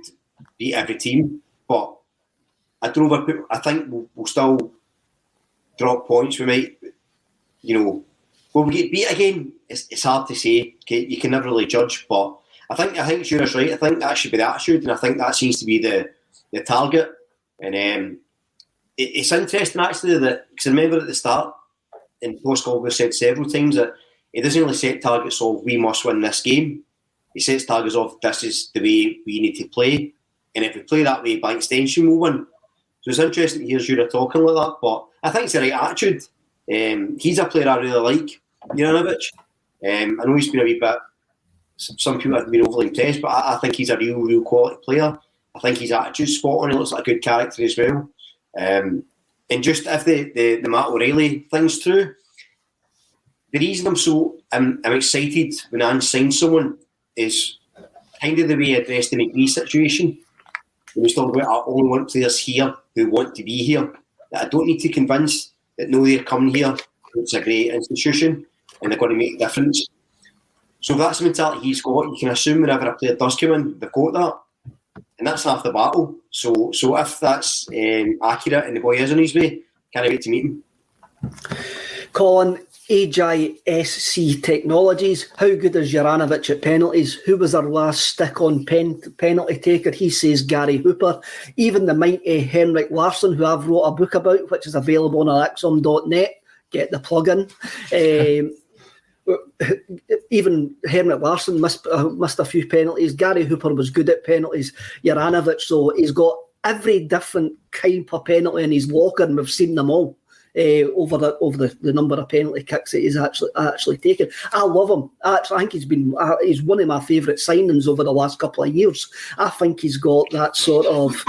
beat every team, but I think we'll still drop points. We might, will we get beat again? It's hard to say. You can never really judge, but I think Shura's right. I think that should be the attitude, and I think that seems to be the target. And it's interesting actually because I remember at the start, and Post-Goalkeeper said several times that he doesn't really set targets of we must win this game. He sets targets of this is the way we need to play, and if we play that way, by extension, we'll win. So it's interesting to hear Shura talking like that, but I think it's the right attitude. He's a player I really like, Juranovic. I know he's been a wee bit. Some people have been overly impressed, but I think he's a real quality player. I think his attitude's spot on. He looks like a good character as well. And just if the Matt O'Reilly thing's true, the reason I'm excited when Ange signs someone is kind of the way he addressed the McGree situation. When he's talking about I only want players here who want to be here. That I don't need to convince that no, they're coming here. It's a great institution and they're going to make a difference. So if that's the mentality he's got, you can assume whenever a player does come in, they've got that. And that's half the battle. So if that's accurate and the boy is on his way, can't wait to meet him. Colin, ACSOM Technologies, how good is Juranovic at penalties? Who was our last stick-on penalty taker? He says Gary Hooper. Even the mighty Henrik Larsson, who I've wrote a book about, which is available on ACSOM.net. Get the plug-in. Even Henrik Larsson missed a few penalties. Gary Hooper was good at penalties. Juranovic, so he's got every different kind of penalty in his locker, and we've seen them all. Over the number of penalty kicks that he's actually taken. I love him. I think he's one of my favourite signings over the last couple of years. I think he's got that sort of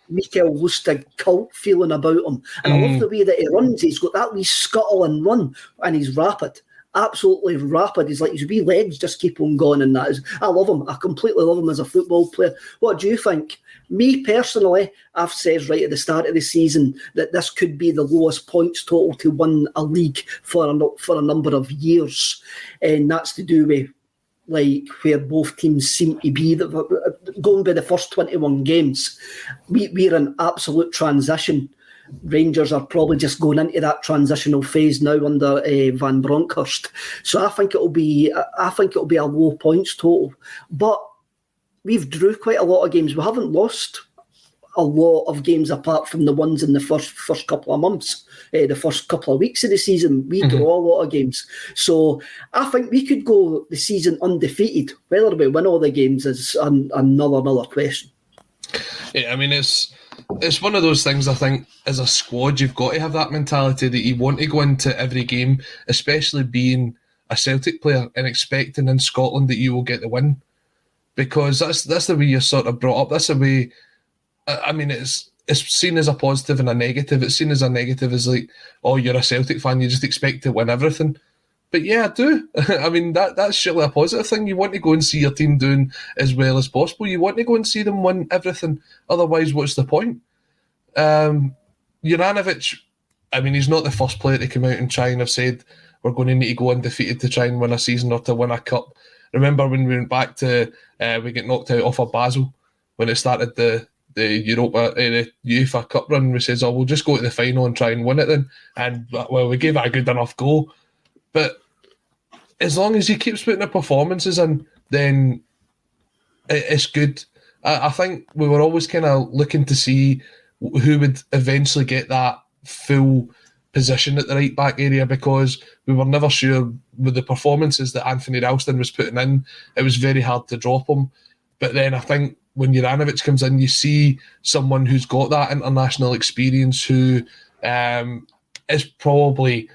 Mikael Lustig cult feeling about him. And I love the way that he runs. He's got that wee scuttle and run, and he's rapid. Absolutely rapid. He's like his wee legs just keep on going, and I love him. I completely love him as a football player. What do you think? Me personally, I've said right at the start of the season that this could be the lowest points total to win a league for a number of years, and that's to do with like where both teams seem to be. Going by the first 21 games, we're in absolute transition. Rangers are probably just going into that transitional phase now under Van Bronckhorst. So I think it'll be a low points total, but we've drew quite a lot of games. We haven't lost a lot of games apart from the ones in the first couple of months, the first couple of weeks of the season. We draw a lot of games. So I think we could go the season undefeated. Whether we win all the games is another question. Yeah, I mean, it's one of those things, I think, as a squad, you've got to have that mentality that you want to go into every game, especially being a Celtic player and expecting in Scotland that you will get the win. Because that's the way you're sort of brought up. That's the way. I mean, it's seen as a positive and a negative. It's seen as a negative as like, oh, you're a Celtic fan, you just expect to win everything. But yeah, I do. I mean, that's surely a positive thing. You want to go and see your team doing as well as possible. You want to go and see them win everything. Otherwise, what's the point? Juranovic, I mean, he's not the first player to come out and try and have said we're going to need to go undefeated to try and win a season or to win a cup. Remember when we went back to we get knocked out off of Basel when it started the UEFA Cup run. We says, "Oh, we'll just go to the final and try and win it then." And well, we gave it a good enough go. But as long as he keeps putting the performances in, then it's good. I think we were always kind of looking to see who would eventually get that full position at the right back area, because we were never sure with the performances that Anthony Ralston was putting in, it was very hard to drop him. But then I think when Juranovic comes in, you see someone who's got that international experience, who is probably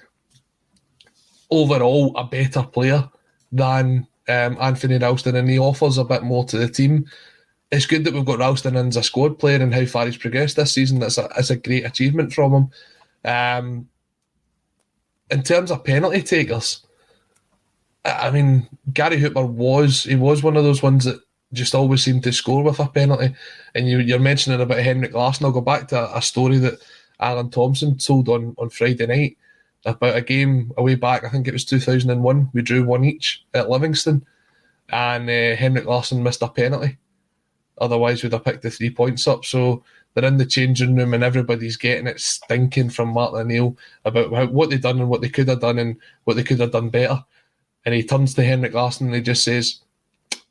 overall a better player than Anthony Ralston, and he offers a bit more to the team. It's good that we've got Ralston in as a squad player, and how far he's progressed this season. That's a great achievement from him. In terms of penalty takers, I mean, Gary Hooper was one of those ones that just always seemed to score with a penalty. And you're mentioning about Henrik Larsson. I'll go back to a story that Alan Thompson told on Friday night about a game away back. I think it was 2001. We drew 1 each at Livingston, and Henrik Larsson missed a penalty. Otherwise, we'd have picked the 3 points up. So they're in the changing room, and everybody's getting it stinking from Martin O'Neill about what they've done and what they could have done and what they could have done better. And he turns to Henrik Larsson and he just says,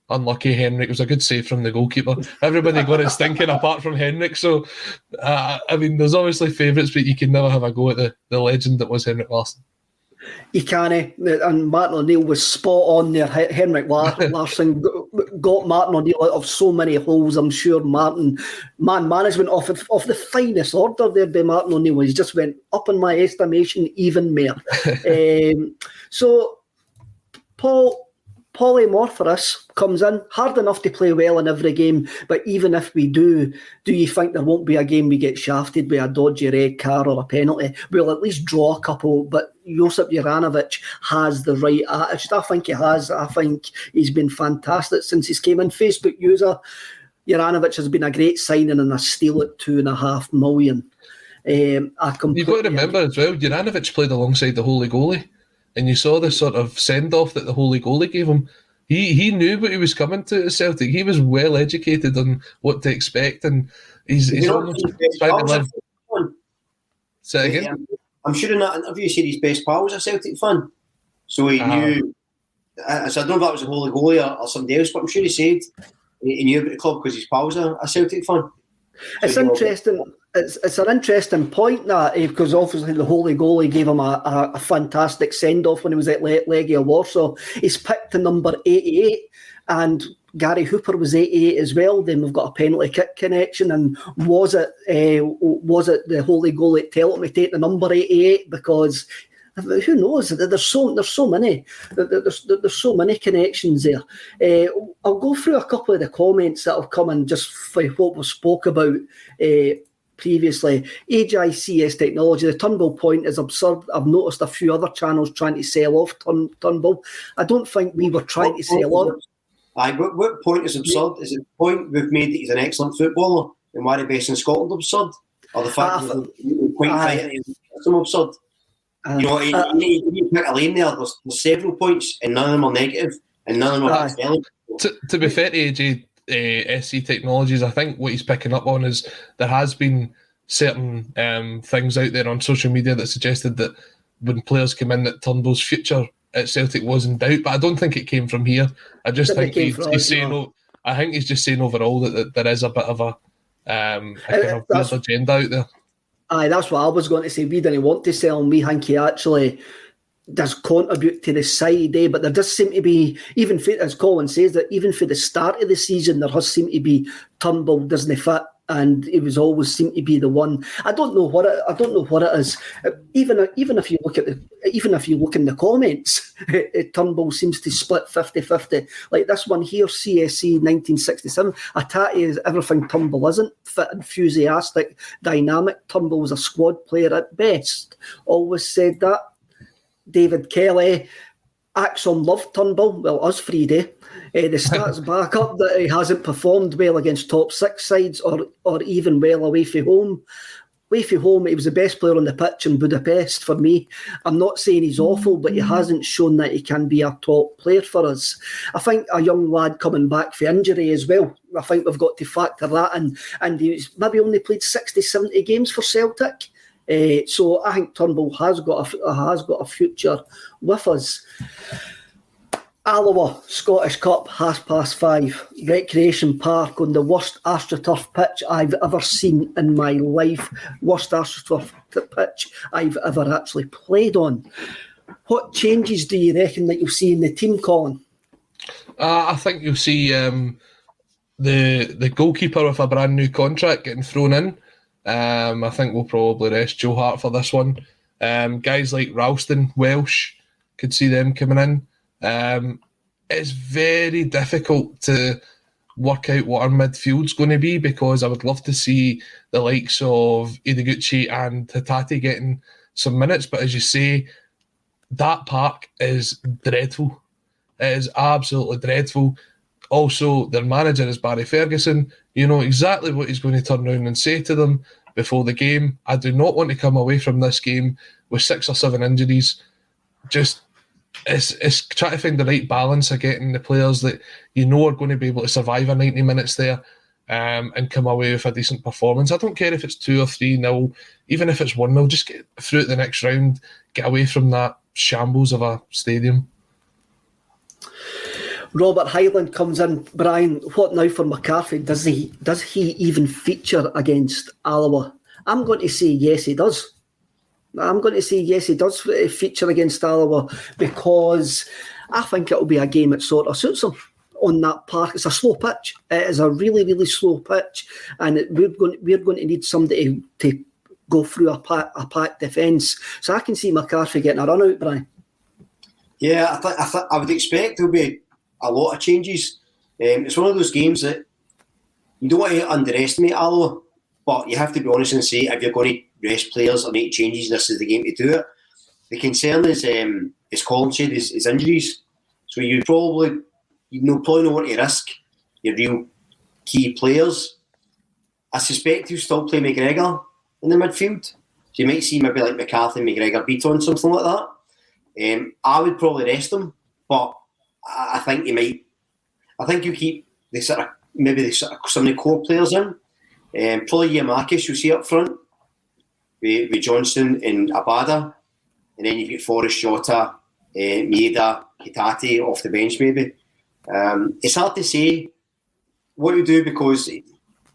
"Unlucky, Henrik. It was a good save from the goalkeeper." Everybody got it stinking apart from Henrik. So, I mean, there's obviously favourites, but you can never have a go at the legend that was Henrik Larsson. You can't, and Martin O'Neill was spot on there. Henrik Larsson got Martin O'Neill out of so many holes. I'm sure man management of the finest order there by Martin O'Neill. He just went up in my estimation even more. So, Polymorphorus comes in, hard enough to play well in every game, but even if we do you think there won't be a game we get shafted with a dodgy red card or a penalty? We'll at least draw a couple, but Josip Juranovic has the right attitude. I think he has. I think he's been fantastic since he's came in. Facebook user, Juranovic has been a great signing and a steal at $2.5 million. You've got to remember as well, Juranovic played alongside the Holy Goalie, and you saw the sort of send-off that the Holy Goalie gave him. He knew what he was coming to at Celtic. He was well educated on what to expect, and he's almost trying to live. Say it again? I'm sure in that interview he said his best pal was a Celtic fan. So he knew. So I don't know if that was the Holy Goalie or somebody else, but I'm sure he said he knew about the club because his pal's a Celtic fan. It's interesting. It's an interesting point that because obviously the Holy Goalie gave him a fantastic send off when he was at Legia Warsaw. He's picked the number 88, and Gary Hooper was 88 as well. Then we've got a penalty kick connection, and was it the Holy Goalie telling me to take the number 88? Because who knows? There's so many connections there. I'll go through a couple of the comments that have come in just for what we spoke about previously. ACS technology, the Turnbull point is absurd. I've noticed a few other channels trying to sell off Turnbull. I don't think we were trying to sell off. What point is absurd? Is it the point we've made that he's an excellent footballer and why the best in Scotland absurd? Or the fact that the point fighting is absurd? You pick a lane there, there's several points and none of them are negative and none of them are failing. To be fair to AJ, SC Technologies, I think what he's picking up on is there has been certain things out there on social media that suggested that when players came in that Turnbull's future at Celtic was in doubt, but I don't think it came from here. I just think he's saying, I think he's just saying overall that there is a bit of a kind of weird agenda out there. Aye, that's what I was going to say. We didn't want to sell him. We think he actually does contribute to the side, but there does seem to be, even for, as Colin says, that even for the start of the season, there has seemed to be Turnbull doesn't fit, and it was always seemed to be the one. I don't know what it is. Even if you look in the comments, Turnbull seems to split 50-50. Like this one here, CSC 1967. Atati is everything Turnbull isn't. Fit, enthusiastic, dynamic. Turnbull was a squad player at best. Always said that. David Kelly, ACSOM loved Turnbull. Well, us 3D. The stats back up that he hasn't performed well against top six sides or even well away from home. Away from home, he was the best player on the pitch in Budapest for me. I'm not saying he's awful, but he hasn't shown that he can be a top player for us. I think a young lad coming back for injury as well. I think we've got to factor that in. And he's maybe only played 60, 70 games for Celtic. So I think Turnbull has got a future with us. Alloa, Scottish Cup, 5:30. Recreation Park on the worst AstroTurf pitch I've ever seen in my life. Worst AstroTurf pitch I've ever actually played on. What changes do you reckon that you'll see in the team, Colin? I think you'll see the goalkeeper with a brand new contract getting thrown in. I think we'll probably rest Joe Hart for this one. Guys like Ralston, Welsh, could see them coming in. It's very difficult to work out what our midfield's going to be, because I would love to see the likes of Ideguchi and Hatate getting some minutes. But as you say, that park is dreadful. It is absolutely dreadful. Also, their manager is Barry Ferguson. You know exactly what he's going to turn around and say to them before the game. I do not want to come away from this game with 6 or 7 injuries. Just it's trying to find the right balance of getting the players that you know are going to be able to survive a 90 minutes there and come away with a decent performance. I don't care if it's 2 or 3-0, even if it's 1-0, just get through to the next round, get away from that shambles of a stadium. Robert Hyland comes in. Brian, what now for McCarthy? Does he even feature against Alloa? I'm going to say yes, he does. I'm going to say yes, he does feature against Alloa, because I think it'll be a game that sort of suits him on that park. It's a slow pitch. It is a really, really slow pitch, and we're going to need somebody to go through a packed defence. So I can see McCarthy getting a run out, Brian. Yeah, I would expect there'll be a lot of changes. It's one of those games that you don't want to underestimate Alloa, but you have to be honest and say, if you're going to rest players or make changes, this is the game to do it. The concern is, as Colin said, is injuries. So you probably don't want to risk your real key players. I suspect you'll still play McGregor in the midfield. So you might see maybe like McCarthy, McGregor, Beaton, something like that. I would probably rest them, but I think you might. I think you keep some of the core players in. Probably Marcus you'll see up front with Johnston and Abada, and then you've got Forrest, Jota, Maeda, Hatate off the bench maybe. It's hard to say what you do, because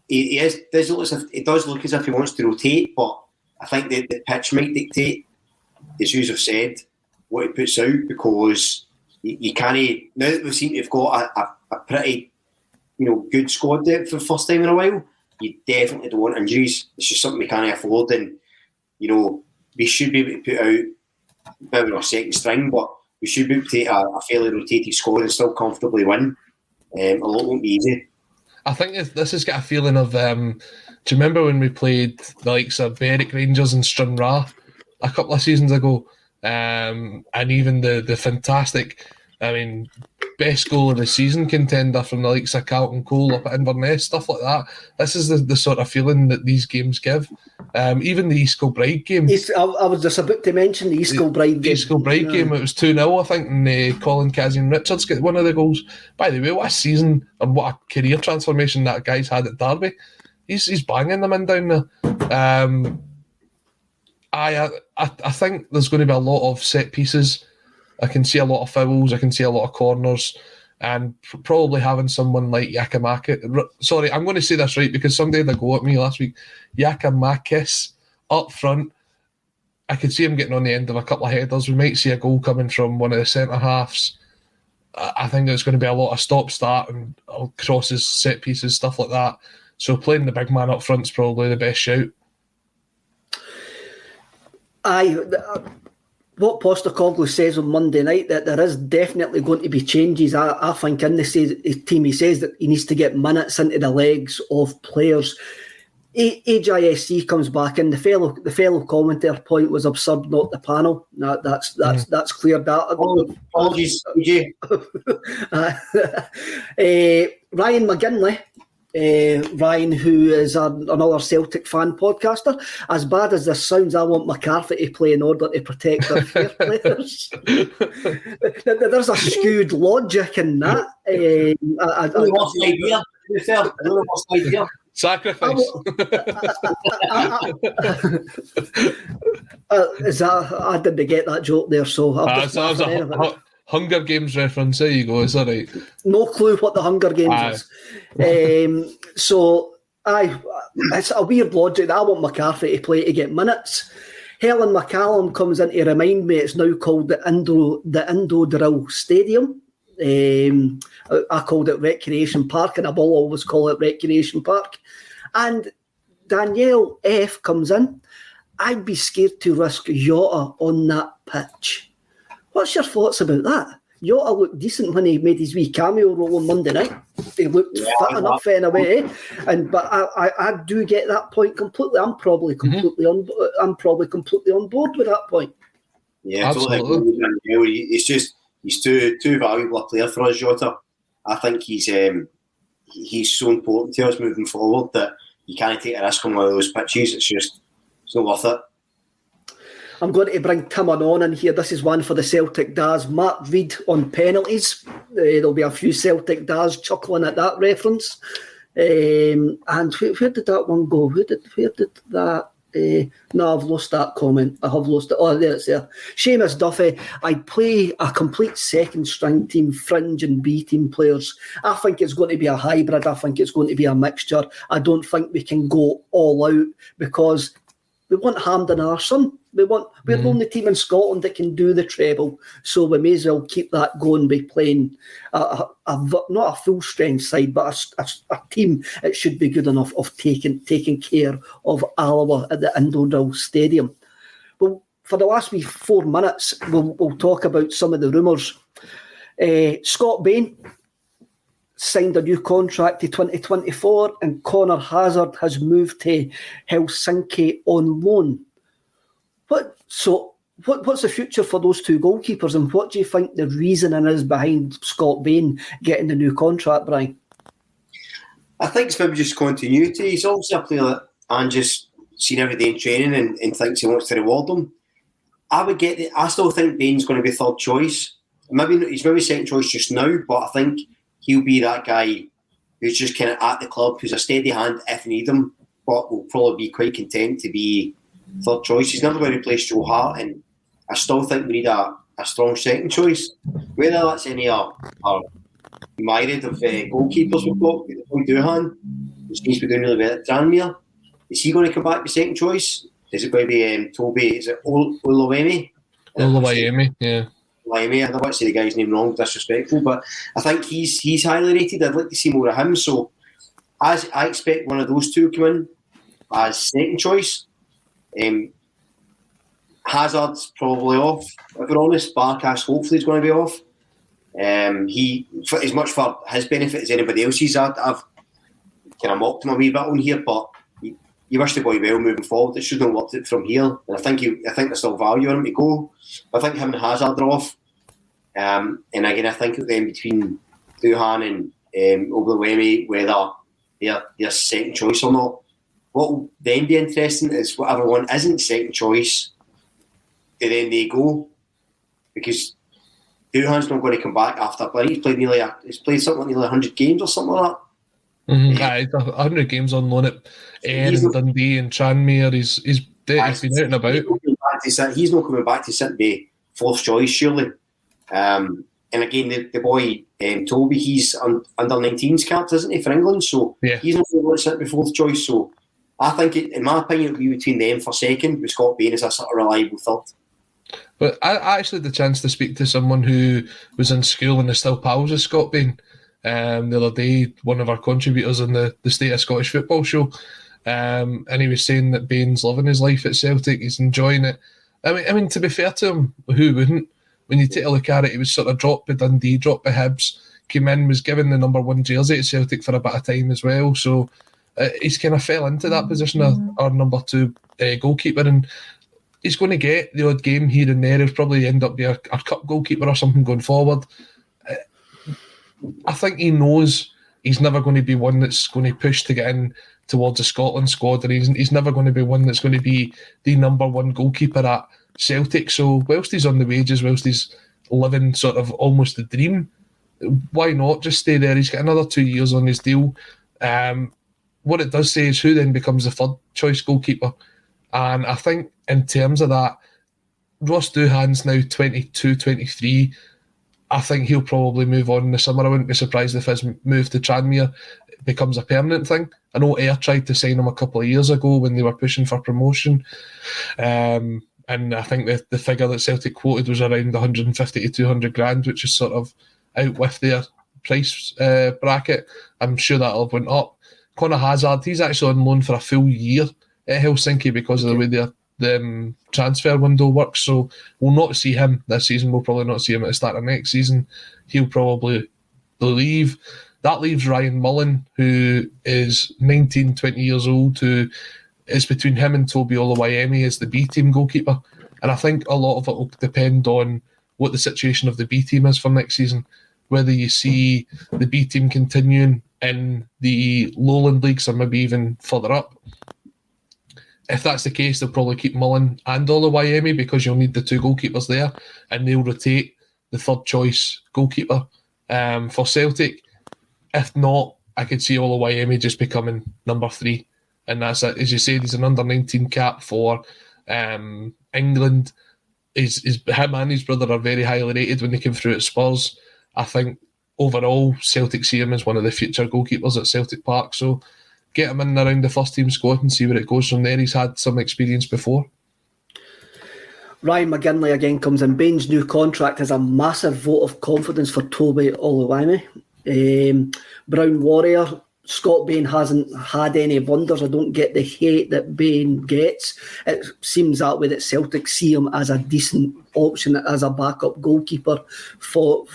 it does look as if he wants to rotate, but I think the pitch might dictate, as you have said, what he puts out, because you can't. Now that we seem to have got a pretty good squad depth for the first time in a while, you definitely don't want injuries. It's just something we can't afford, and we should be able to put out maybe our second string, but we should be able to take a fairly rotated squad and still comfortably win. A lot won't be easy. I think this has got a feeling of. Do you remember when we played the likes of Berwick Rangers and Stranraer a couple of seasons ago? And even the fantastic, best goal of the season contender from the likes of Carlton Cole up at Inverness, stuff like that. This is the sort of feeling that these games give. Even the East Kilbride game. I was just about to mention the East Kilbride game. The East Kilbride game, it was 2-0, I think, and Colin Kazim Richards got one of the goals. By the way, what a season and what a career transformation that guy's had at Derby. He's banging them in down there. I think there's going to be a lot of set pieces. I can see a lot of fouls. I can see a lot of corners, and probably having someone like Giakoumakis. Sorry, I'm going to say this right because somebody had a go at me last week. Giakoumakis up front. I could see him getting on the end of a couple of headers. We might see a goal coming from one of the centre halves. I think there's going to be a lot of stop-start and crosses, set pieces, stuff like that. So playing the big man up front is probably the best shout. What Postecoglou says on Monday night, that there is definitely going to be changes. I think in the team, he says that he needs to get minutes into the legs of players. AJSC comes back in. The fellow commentator point was absurd, not the panel. That's cleared that. Apologies, PJ. Ryan McGinley. Ryan, who is another Celtic fan podcaster. As bad as this sounds, I want McCarthy to play in order to protect our fair players. There's a skewed logic in that. Idea. Sacrifice. I didn't get that joke there, so I'll just Hunger Games reference. There you go. Is that right? No clue what the Hunger Games is. It's a weird logic that I want McCarthy to play to get minutes. Helen McCallum comes in to remind me it's now called the Indo Drill Stadium. I called it Recreation Park, and I will always call it Recreation Park. And Danielle F comes in. I'd be scared to risk Jota on that pitch. What's your thoughts about that? Jota looked decent when he made his wee cameo role on Monday night. He looked fit enough in a way, but I do get that point completely. I'm probably completely on board with that point. Yeah, absolutely. Totally. He's too valuable a player for us, Jota. I think he's so important to us moving forward that you can't take a risk on one of those pitches. It's not worth it. I'm going to bring Tim on in here. This is one for the Celtic Daz. Mark Reid on penalties. There'll be a few Celtic Daz chuckling at that reference. And where did that one go? Where did that... no, I've lost that comment. I have lost it. Oh, there it's there. Seamus Duffy. I'd play a complete second string team, fringe and B team players. I think it's going to be a hybrid. I think it's going to be a mixture. I don't think we can go all out because we want Hampden Arson. We're the only team in Scotland that can do the treble, so we may as well keep that going by playing not a full strength side, but a team that should be good enough of taking care of Alloa at the Indodrill Stadium. Well, for the last 4 minutes, we'll talk about some of the rumours. Scott Bain signed a new contract to 2024, and Connor Hazard has moved to Helsinki on loan. What's the future for those two goalkeepers, and what do you think the reasoning is behind Scott Bain getting the new contract, Brian? I think it's maybe just continuity. He's obviously a player that Ange's seen every day in training and thinks he wants to reward them. I still think Bain's going to be third choice. He's maybe second choice just now, but I think he'll be that guy who's just kind of at the club, who's a steady hand if you need him, but will probably be quite content to be third choice. He's never going to replace Joe Hart, and I still think we need a strong second choice. Whether that's any our myriad of goalkeepers we've got, Duhan, who seems to be doing really well at Tranmere. Is he going to come back to second choice? Is it going to be Toby? Is it Oluwayemi? Oluwayemi, yeah. Oluwayemi, I don't want to say the guy's name wrong, disrespectful, but I think he's highly rated. I'd like to see more of him. So I expect one of those two to come in as second choice. Hazard's probably off, if we're honest. Barkas hopefully is going to be off. He, for as much for his benefit as anybody else's, I've kind of mocked him a wee bit on here, but you wish the boy well moving forward. It shouldn't have worked it from here, and I think there's still value in him to go. I think him and Hazard are off, and again I think then between Duhan and Oluwayemi, whether they're second choice or not. What will then be interesting is whatever one isn't second choice, and then they go, because Duhan's not going to come back after. But he's played something like nearly 100 games or something like that. Mm-hmm. 100 games on loan at Ayr and Dundee and Tranmere. He's been out and about. He's not coming back to sit be fourth choice, surely. And again, the boy Toby, he's under 19s capped, isn't he, for England? So he's not going to sit be fourth choice. So I think, in my opinion, it'll be between them for second, with Scott Bain as a sort of reliable third. But I actually had the chance to speak to someone who was in school and is still pals with Scott Bain. The other day, one of our contributors on the State of Scottish Football show, and he was saying that Bain's loving his life at Celtic. He's enjoying it. I mean, to be fair to him, who wouldn't? When you take a look at it, he was sort of dropped by Dundee, dropped by Hibs, came in, was given the number 1 jersey at Celtic for a bit of time as well. So he's kind of fell into that position of our number 2 goalkeeper, and he's going to get the odd game here and there. He'll probably end up being our cup goalkeeper or something going forward. I think he knows he's never going to be one that's going to push to get in towards a Scotland squad, and he's never going to be one that's going to be the number 1 goalkeeper at Celtic. So whilst he's on the wages, whilst he's living sort of almost the dream, why not just stay there? He's got another 2 years on his deal. What it does say is who then becomes the third choice goalkeeper. And I think in terms of that, Ross Duhan's now 22, 23. I think he'll probably move on in the summer. I wouldn't be surprised if his move to Tranmere becomes a permanent thing. I know Ayr tried to sign him a couple of years ago when they were pushing for promotion. And I think the figure that Celtic quoted was around 150 to 200 grand, which is sort of out with their price bracket. I'm sure that'll have went up. Conor Hazard, he's actually on loan for a full year at Helsinki because of the way the transfer window works. So we'll not see him this season. We'll probably not see him at the start of next season. He'll probably leave. That leaves Ryan Mullen, who is 19, 20 years old, who is between him and Toby Oluwayemi as the B team goalkeeper. And I think a lot of it will depend on what the situation of the B team is for next season. Whether you see the B team continuing in the lowland leagues or maybe even further up. If that's the case, they'll probably keep Mullen and Oluwayemi because you'll need the two goalkeepers there, and they'll rotate the third choice goalkeeper for Celtic. If not, I could see Oluwayemi just becoming number 3. And that's it. As you said, he's an under-19 cap for England. Him and his brother are very highly rated when they came through at Spurs. I think overall, Celtic see him as one of the future goalkeepers at Celtic Park. So get him in around the first team squad and see where it goes from there. He's had some experience before. Ryan McGinley again comes in. Bain's new contract has a massive vote of confidence for Toby Oluwayemi. Brown Warrior, Scott Bain hasn't had any wonders. I don't get the hate that Bain gets. It seems that way that Celtic see him as a decent option as a backup goalkeeper for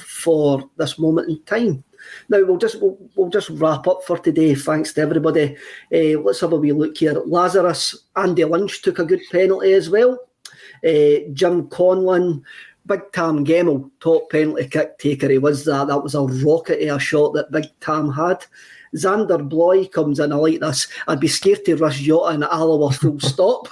this moment in time. Now we'll just wrap up for today. Thanks to everybody. Let's have a wee look here. Lazarus, Andy Lynch took a good penalty as well. Jim Conlon, Big Tam Gemmell, top penalty kick taker. He was that. That was a rocket of a shot that Big Tam had. Xander Bloy comes in. I like this. I'd be scared to rush Jota and Alloa full stop.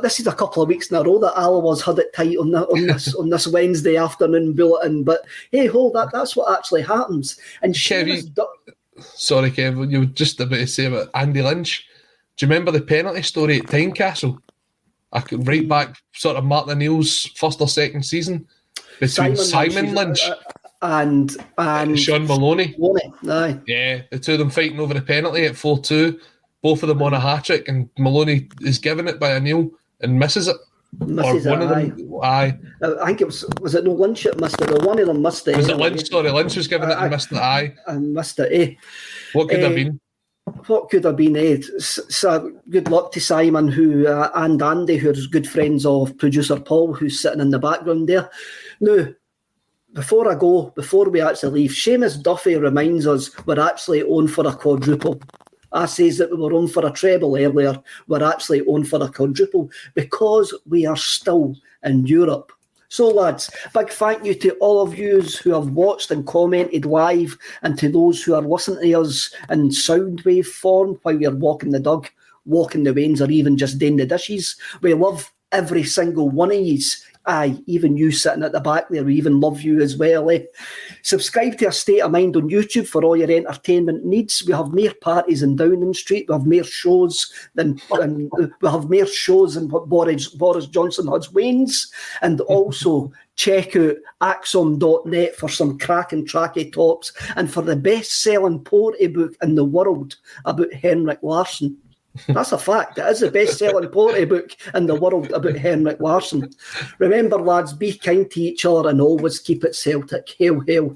This is a couple of weeks in a row that Alloa's had it tight on this Wednesday afternoon bulletin. But hey, that's what actually happens. And sorry, Kev, you were just about to say about Andy Lynch. Do you remember the penalty story at Tynecastle? Right back, sort of Martin O'Neill's first or second season between Simon Lynch and Sean Maloney. Aye. Yeah, the two of them fighting over the penalty at 4-2. Both of them on a hat-trick, and Maloney is given it by O'Neill and misses it. Misses or one it, of them. Aye. I think it was it no Lynch that missed it, or one of them missed it. Was it Lynch? Sorry, Lynch was given it and missed it. Aye. And missed it, eh? What could have been? What could have been, eh? So good luck to Simon and Andy, who's good friends of producer Paul, who's sitting in the background there. Now, before we actually leave, Seamus Duffy reminds us we're actually on for a quadruple. I says that we were on for a treble earlier. We're actually on for a quadruple because we are still in Europe. So, lads, big thank you to all of you who have watched and commented live, and to those who are listening to us in soundwave form while you're walking the dog, walking the wains, or even just doing the dishes. We love every single one of yous. Aye, even you sitting at the back there, we even love you as well. Subscribe to A State of Mind on YouTube for all your entertainment needs. We have more parties in Downing Street. We have more shows than what Boris Johnson has wains. And also check out ACSOM.net for some cracking tracky tops and for the best-selling poetry book in the world about Henrik Larsson. That's a fact. It is the best-selling poetry book in the world about Henrik Larsson. Remember, lads, be kind to each other and always keep it Celtic. Hail, hail.